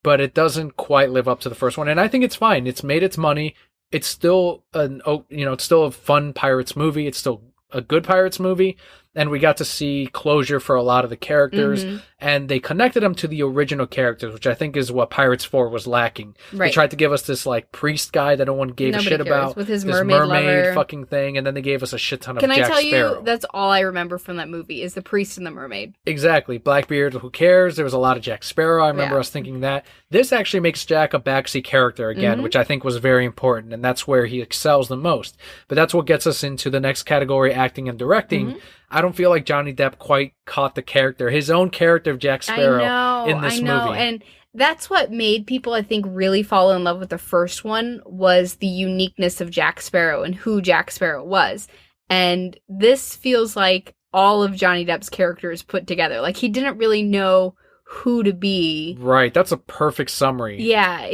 but it doesn't quite live up to the first one, and I think it's fine. It's made its money. It's still it's still a fun Pirates movie. It's still a good Pirates movie, and we got to see closure for a lot of the characters, and they connected them to the original characters, which I think is what Pirates 4 was lacking. Right. They tried to give us this like priest guy that no one gave a shit about with his this mermaid lover. fucking thing, and then they gave us a shit ton of Can Jack I tell Sparrow. you, that's all I remember from that movie is the priest and the mermaid. Exactly. Blackbeard, who cares? There was a lot of Jack Sparrow. I remember us thinking that. This actually makes Jack a backseat character again, which I think was very important, and that's where he excels the most. But that's what gets us into the next category, acting and directing. I don't feel like Johnny Depp quite caught the character, his own character of Jack Sparrow in this movie. And that's what made people, I think, really fall in love with the first one, was the uniqueness of Jack Sparrow and who Jack Sparrow was. And this feels like all of Johnny Depp's characters put together. Like, he didn't really know who to be. Right, that's a perfect summary. Yeah,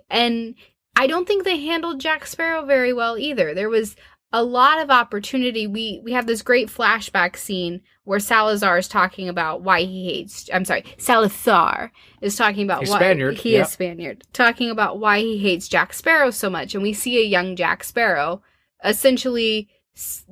and I don't think they handled Jack Sparrow very well either. There was a lot of opportunity. We have this great flashback scene where Salazar is talking about why he hates... I'm sorry, Salazar is talking about why... Spaniard. He is Spaniard. Talking about why he hates Jack Sparrow so much. And we see a young Jack Sparrow essentially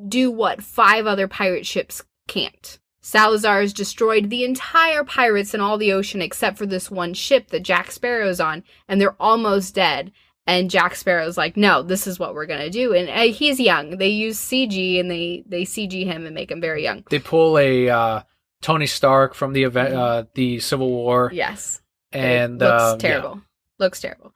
do what 5 other pirate ships can't. Salazar has destroyed the entire pirates in all the ocean except for this one ship that Jack Sparrow's on, and they're almost dead. And Jack Sparrow's like, no, this is what we're going to do. And he's young. They use CG, and they CG him and make him very young. They pull a Tony Stark from the event, the Civil War. Yes. And it looks terrible. Yeah. Looks terrible.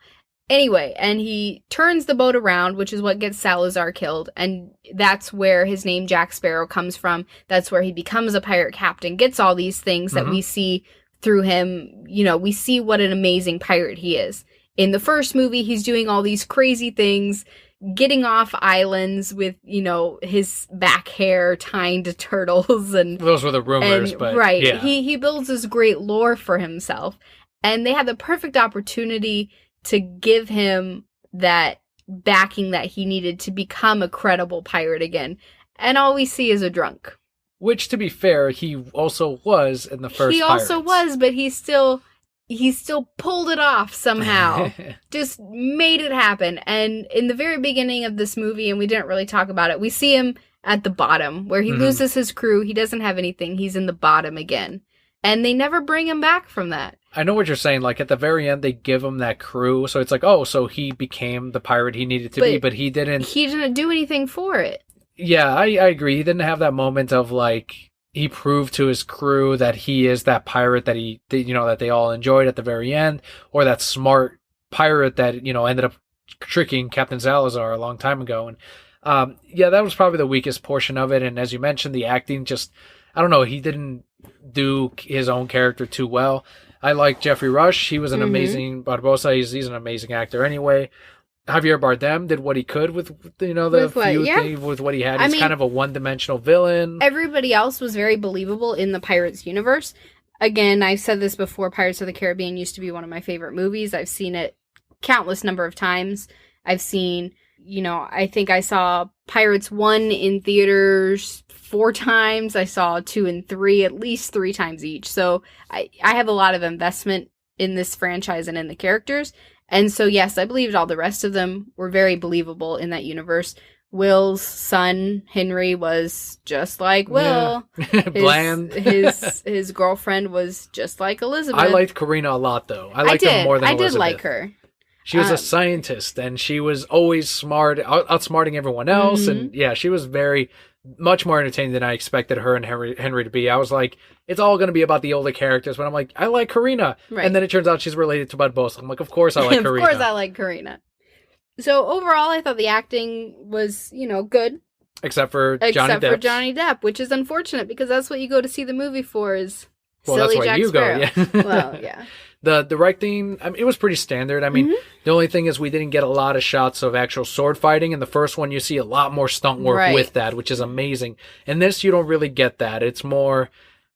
Anyway, and he turns the boat around, which is what gets Salazar killed. And that's where his name Jack Sparrow comes from. That's where he becomes a pirate captain, gets all these things that we see through him. You know, we see what an amazing pirate he is. In the first movie, he's doing all these crazy things, getting off islands with, you know, his back hair tying to turtles. And those were the rumors, but right. Yeah. He builds this great lore for himself. And they had the perfect opportunity to give him that backing that he needed to become a credible pirate again. And all we see is a drunk. Which, to be fair, he also was in the first He also Pirates. was, but he still pulled it off somehow. Just made it happen. And in the very beginning of this movie, and we didn't really talk about it, we see him at the bottom where he loses his crew. He doesn't have anything. He's in the bottom again. And they never bring him back from that. I know what you're saying. Like, at the very end, they give him that crew. So it's like, oh, so he became the pirate he needed to be, but he didn't... He didn't do anything for it. Yeah, I agree. He didn't have that moment of, like, he proved to his crew that he is that pirate that that they all enjoyed at the very end, or that smart pirate that, ended up tricking Captain Salazar a long time ago. And, yeah, that was probably the weakest portion of it. And as you mentioned, the acting just, I don't know, he didn't do his own character too well. I like Jeffrey Rush. He was an amazing Barbosa. He's an amazing actor anyway. Javier Bardem did what he could with what he had. He's kind of a one-dimensional villain. Everybody else was very believable in the Pirates universe. Again, I've said this before, Pirates of the Caribbean used to be one of my favorite movies. I've seen it countless number of times. I've seen, I think I saw Pirates 1 in theaters 4 times. I saw 2 and 3 at least 3 times each. So I have a lot of investment in this franchise and in the characters. And so, yes, I believed all the rest of them were very believable in that universe. Will's son, Henry, was just like Will. Yeah. Bland. his girlfriend was just like Elizabeth. I liked Karina a lot, though. I liked her more than Elizabeth. I did like her. She was a scientist, and she was always smart, outsmarting everyone else. And yeah, she was much more entertaining than I expected her and Henry to be. I was like, it's all going to be about the older characters, but I'm like, I like Karina. Right. And then it turns out she's related to Barbossa. I'm like, of course I like Karina. Of course I like Karina. So overall, I thought the acting was, good. Except for Johnny Depp, which is unfortunate because that's what you go to see the movie for is silly that's why Jack you Sparrow. Go, yeah. Well, yeah. The directing, I mean, it was pretty standard. I mean, the only thing is we didn't get a lot of shots of actual sword fighting. In the first one, you see a lot more stunt work with that, which is amazing. In this, you don't really get that. It's more,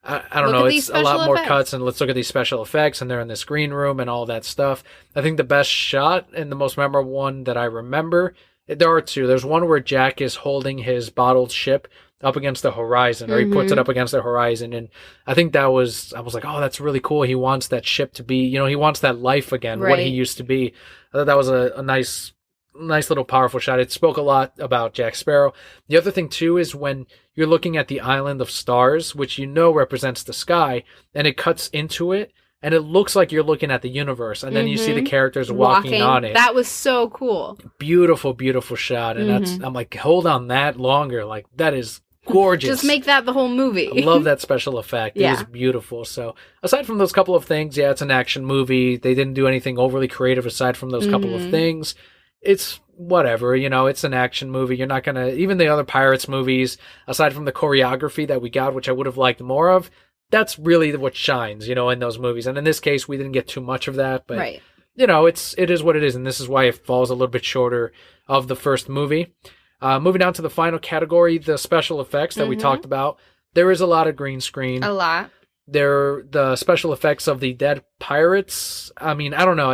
I don't know, it's a lot more cuts, and let's look at these special effects, and they're in this green room and all that stuff. I think the best shot and the most memorable one that I remember, there are two. There's one where Jack is holding his bottled ship up against the horizon, or he puts it up against the horizon, and I think I was like, oh, that's really cool. He wants that ship to be, he wants that life again, what he used to be. I thought that was a nice little powerful shot. It spoke a lot about Jack Sparrow. The other thing too is when you're looking at the island of stars, which represents the sky, and it cuts into it, and it looks like you're looking at the universe, and then you see the characters walking on it. That was so cool. Beautiful, beautiful shot, and I'm like, hold on that longer. Like, that is gorgeous. Just make that the whole movie. I love that special effect. It was beautiful. So aside from those couple of things, it's an action movie. They didn't do anything overly creative aside from those couple of things. It's whatever, it's an action movie. You're not going to, even the other Pirates movies, aside from the choreography that we got, which I would have liked more of, that's really what shines, in those movies. And in this case, we didn't get too much of that, but it is what it is. And this is why it falls a little bit shorter of the first movie. Moving on to the final category, the special effects that we talked about. There is a lot of green screen. A lot. The special effects of the dead pirates. I mean, I don't know.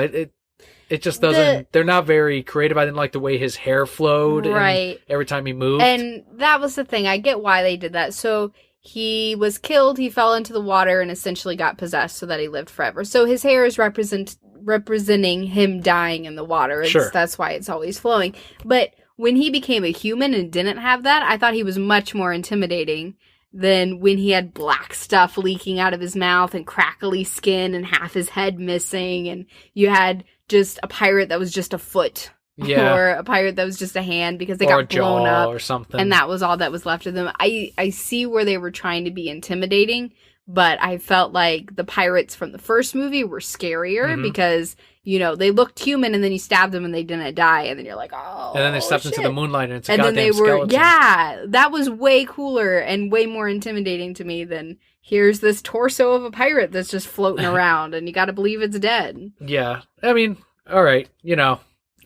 It just doesn't. They're not very creative. I didn't like the way his hair flowed. Right. Every time he moved. And that was the thing. I get why they did that. So he was killed. He fell into the water and essentially got possessed so that he lived forever. So his hair is representing him dying in the water. Sure. That's why it's always flowing. But when he became a human and didn't have that, I thought he was much more intimidating than when he had black stuff leaking out of his mouth and crackly skin and half his head missing, and you had just a pirate that was just a foot. Yeah. Or a pirate that was just a hand because they got blown up or something. And that was all that was left of them. I see where they were trying to be intimidating, but I felt like the pirates from the first movie were scarier because they looked human, and then you stabbed them and they didn't die, and then you're like, oh. And then they stepped into the moonlight, and it's a goddamn skeleton. Yeah, that was way cooler and way more intimidating to me than here's this torso of a pirate that's just floating around, and you got to believe it's dead. Yeah, I mean, all right,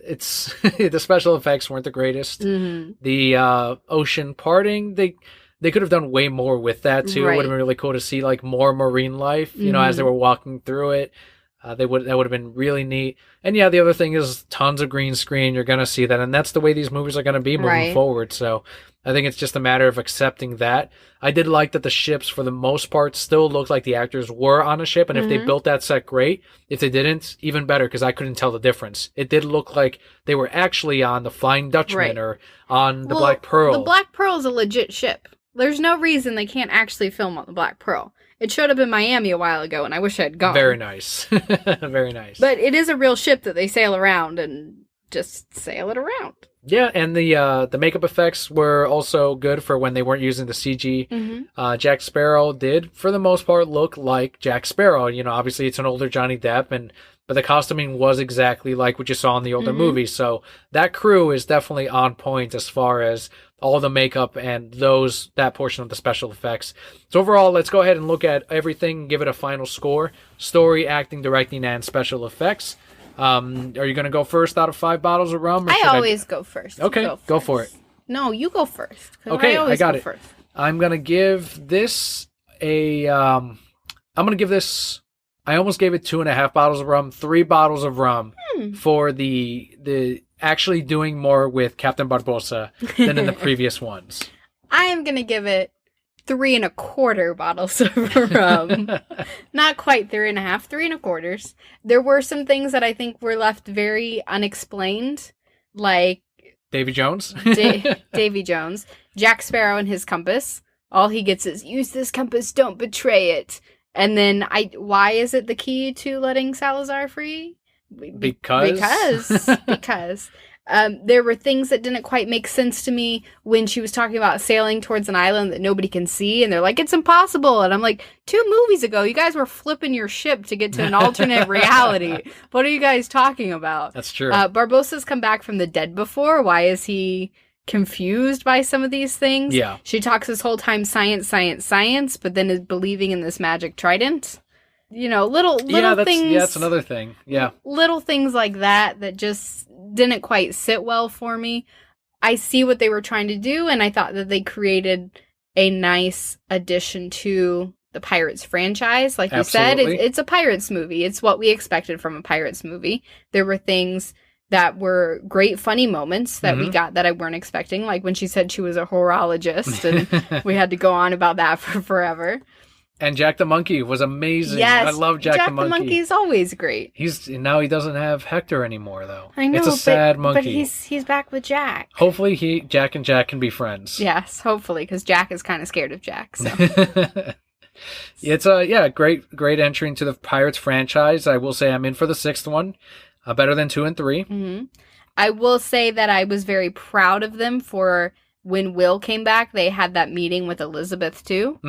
it's the special effects weren't the greatest. The ocean parting, they could have done way more with that too. Right. It would have been really cool to see like more marine life, as they were walking through it. That would have been really neat. And yeah, the other thing is tons of green screen. You're going to see that. And that's the way these movies are going to be moving forward. So I think it's just a matter of accepting that. I did like that the ships, for the most part, still looked like the actors were on a ship. And if they built that set, great. If they didn't, even better, because I couldn't tell the difference. It did look like they were actually on the Flying Dutchman or on the Black Pearl. The Black Pearl is a legit ship. There's no reason they can't actually film on the Black Pearl. It showed up in Miami a while ago, and I wish I had gone. Very nice. Very nice. But it is a real ship that they sail around and just sail it around. Yeah, and the makeup effects were also good for when they weren't using the CG. Jack Sparrow did, for the most part, look like Jack Sparrow. Obviously it's an older Johnny Depp, but the costuming was exactly like what you saw in the older movies. So that crew is definitely on point as far as all the makeup and that portion of the special effects. So overall, let's go ahead and look at everything and give it a final score. Story, acting, directing, and special effects. Are you going to go first out of 5 bottles of rum? Or I always go first. Okay, go for it. No, you go first. Okay, I got it. First. I'm going to give this I almost gave it 2.5 bottles of rum, 3 bottles of rum for the actually doing more with Captain Barbossa than in the previous ones. I am going to give it 3.25 bottles of rum. Not quite 3.5, 3.25. There were some things that I think were left very unexplained, like Davy Jones? Davy Jones. Jack Sparrow and his compass. All he gets is, use this compass, don't betray it. And then, why is it the key to letting Salazar free? Because. There were things that didn't quite make sense to me when she was talking about sailing towards an island that nobody can see, and they're like, it's impossible. And I'm like, 2 movies ago, you guys were flipping your ship to get to an alternate reality. What are you guys talking about? That's true. Barbossa's come back from the dead before. Why is he confused by some of these things? Yeah. She talks this whole time science, science, science, but then is believing in this magic trident. Little things. Yeah, that's another thing. Yeah. Little things like that just didn't quite sit well for me. I see what they were trying to do, and I thought that they created a nice addition to the Pirates franchise. Like you said, it's a Pirates movie. It's what we expected from a Pirates movie. There were things that were great funny moments that we got that I weren't expecting, like when she said she was a horologist, and we had to go on about that for forever. And Jack the Monkey was amazing. Yes, I love Jack the Monkey. Jack the Monkey is always great. Now he doesn't have Hector anymore, though. I know, it's a sad monkey. But he's back with Jack. Hopefully Jack and Jack can be friends. Yes, hopefully, because Jack is kind of scared of Jack. So. It's a great entry into the Pirates franchise. I will say I'm in for the 6th one. Better than 2 and 3. Mm-hmm. I will say that I was very proud of them for when Will came back. They had that meeting with Elizabeth too,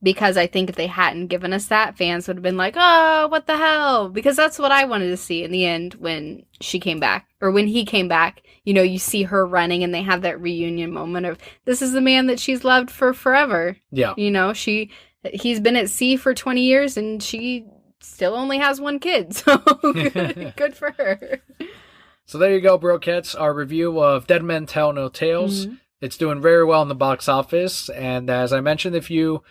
because I think if they hadn't given us that, fans would have been like, "Oh, what the hell?" Because that's what I wanted to see in the end when she came back, or when he came back. You see her running, and they have that reunion moment of, this is the man that she's loved for forever. Yeah, he's been at sea for 20 years, and she still only has 1 kid, so good for her. So there you go, Brokettes, our review of Dead Men Tell No Tales. It's doing very well in the box office, and as I mentioned, if you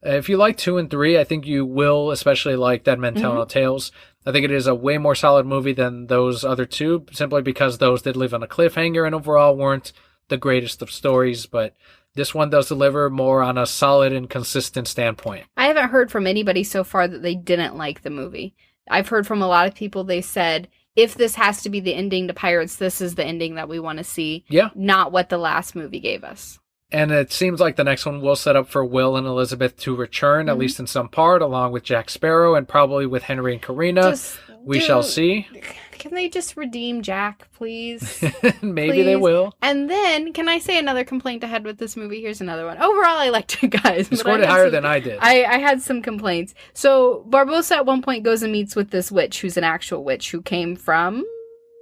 like 2 and 3, I think you will especially like Dead Men Tell No Tales. I think it is a way more solid movie than those other 2, simply because those did leave on a cliffhanger and overall weren't the greatest of stories, but this one does deliver more on a solid and consistent standpoint. I haven't heard from anybody so far that they didn't like the movie. I've heard from a lot of people, they said, if this has to be the ending to Pirates, this is the ending that we want to see. Yeah. Not what the last movie gave us. And it seems like the next one will set up for Will and Elizabeth to return, at least in some part, along with Jack Sparrow and probably with Henry and Karina. We shall see. Can they just redeem Jack, please? Maybe they will. And then, can I say another complaint I had with this movie? Here's another one. Overall, I liked it, guys. You scored it higher than I did. I had some complaints. So, Barbossa at one point goes and meets with this witch, who's an actual witch, who came from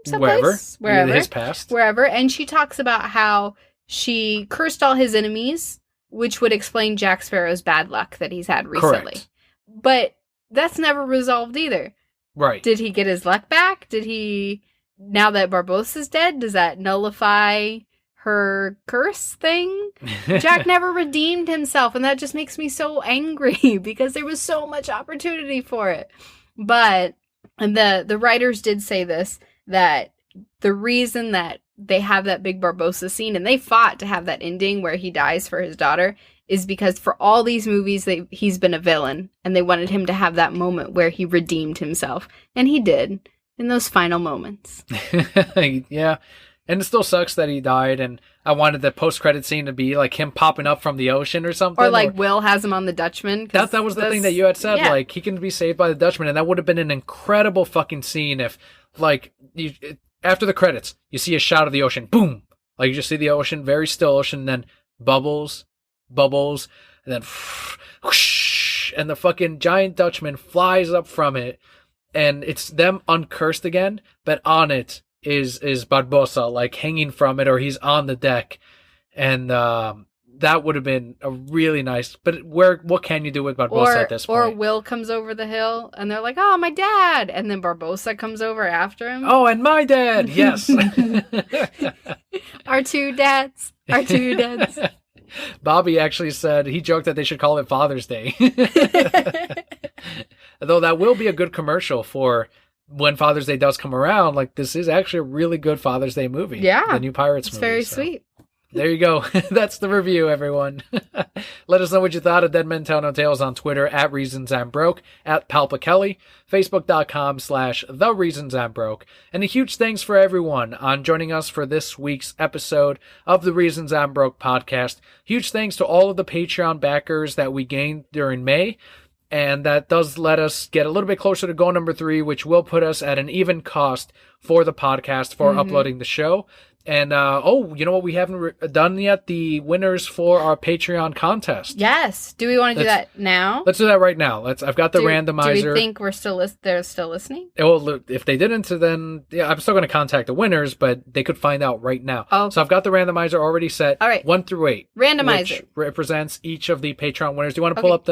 someplace? Wherever. His past. Wherever. And she talks about how she cursed all his enemies, which would explain Jack Sparrow's bad luck that he's had recently. Correct. But that's never resolved either. Right. Did he get his luck back? Now that Barbossa's dead, does that nullify her curse thing? Jack never redeemed himself, and that just makes me so angry because there was so much opportunity for it. But the writers did say this, that the reason that they have that big Barbossa scene, and they fought to have that ending where he dies for his daughter, is because for all these movies he's been a villain, and they wanted him to have that moment where he redeemed himself, and he did in those final moments. Yeah, and it still sucks that he died, and I wanted the post-credit scene to be like him popping up from the ocean or something, or like Will has him on the Dutchman. That was the thing that you had said, yeah. Like he can be saved by the Dutchman, and that would have been an incredible fucking scene if, like, after the credits you see a shot of the ocean, boom, like you just see the ocean, very still ocean, and then bubbles, and then whoosh, and the fucking giant Dutchman flies up from it, and it's them uncursed again, but on it is Barbossa, like hanging from it, or he's on the deck, and that would have been a really nice. But what can you do with Barbossa at this point? Or Will comes over the hill, and they're like, "Oh, my dad," and then Barbossa comes over after him. Oh, and my dad, yes. Our two dads. Bobby actually said, he joked that they should call it Father's Day. Though that will be a good commercial for when Father's Day does come around. Like, this is actually a really good Father's Day movie. Yeah. The new Pirates movie. It's very sweet. There you go. That's the review, everyone. Let us know what you thought of Dead Men Tell No Tales on Twitter at Reasons I'm Broke, at Palpa Kelli, Facebook.com/The Reasons I'm Broke. And a huge thanks for everyone on joining us for this week's episode of the Reasons I'm Broke podcast. Huge thanks to all of the Patreon backers that we gained during May. And that does let us get a little bit closer to goal number 3, which will put us at an even cost for the podcast for uploading the show. And, you know what we haven't done yet? The winners for our Patreon contest. Yes. Do we want to do that now? Let's do that right now. I've got the randomizer. Do we think they're still listening? Well, if they didn't, then yeah, I'm still going to contact the winners, but they could find out right now. Oh. So I've got the randomizer already set. All right. 1 through 8. Randomizer. Which represents each of the Patreon winners. Do you want to pull up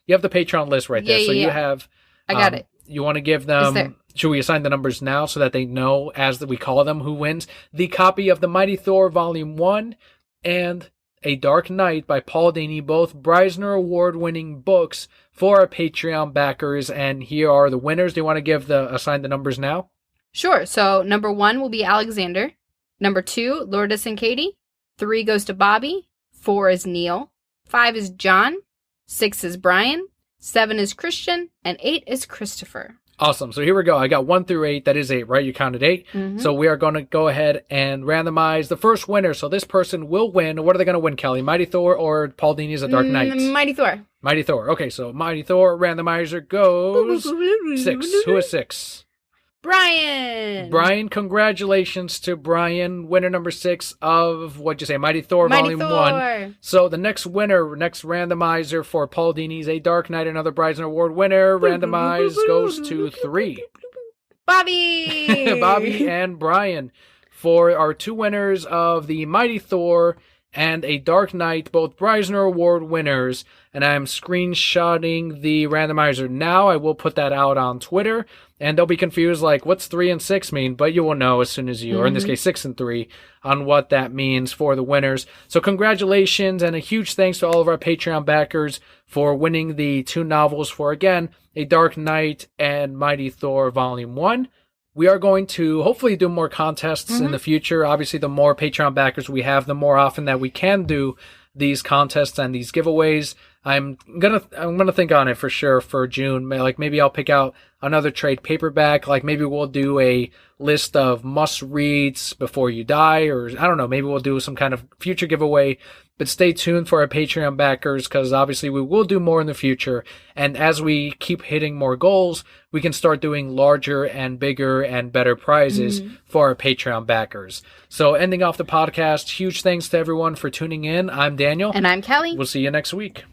you have the Patreon list right there. Yeah, so yeah. you have. I got it. You want to give them. Should we assign the numbers now so that they know as we call them who wins? The copy of The Mighty Thor Volume 1 and A Dark Knight by Paul Dini, both Breisner Award-winning books for our Patreon backers. And here are the winners. Do you want to assign the numbers now? Sure. So number 1 will be Alexander. Number 2, Lourdes and Katie. 3 goes to Bobby. 4 is Neil. 5 is John. 6 is Brian. 7 is Christian. And 8 is Christopher. Awesome. So here we go. I got 1 through 8. That is 8, right? You counted 8. Mm-hmm. So we are going to go ahead and randomize the first winner. So this person will win. What are they going to win, Kelly? Mighty Thor or Paul Dini's A Dark Knight? Mighty Thor. Mighty Thor. Okay, so Mighty Thor randomizer goes 6. Who is 6? Brian. Brian, congratulations to Brian, winner number 6 of, what'd you say, Mighty Thor Volume 1. So the next randomizer for Paul Dini's A Dark Knight, another Breisner Award winner, randomized goes to 3. Bobby. Bobby and Brian for our 2 winners of the Mighty Thor and A Dark Knight, both Breisner Award winners. And I'm screenshotting the randomizer now. I will put that out on Twitter. And they'll be confused, like, what's 3 and 6 mean? But you will know as soon as or in this case, 6 and 3, on what that means for the winners. So congratulations, and a huge thanks to all of our Patreon backers for winning the 2 novels for, again, A Dark Knight and Mighty Thor Volume 1. We are going to hopefully do more contests in the future. Obviously, the more Patreon backers we have, the more often that we can do these contests and these giveaways. I'm gonna think on it for sure for June. Like maybe I'll pick out another trade paperback. Like maybe we'll do a list of must reads before you die, or I don't know. Maybe we'll do some kind of future giveaway. But stay tuned for our Patreon backers, because obviously we will do more in the future. And as we keep hitting more goals, we can start doing larger and bigger and better prizes for our Patreon backers. So ending off the podcast, huge thanks to everyone for tuning in. I'm Daniel. And I'm Kelly. We'll see you next week.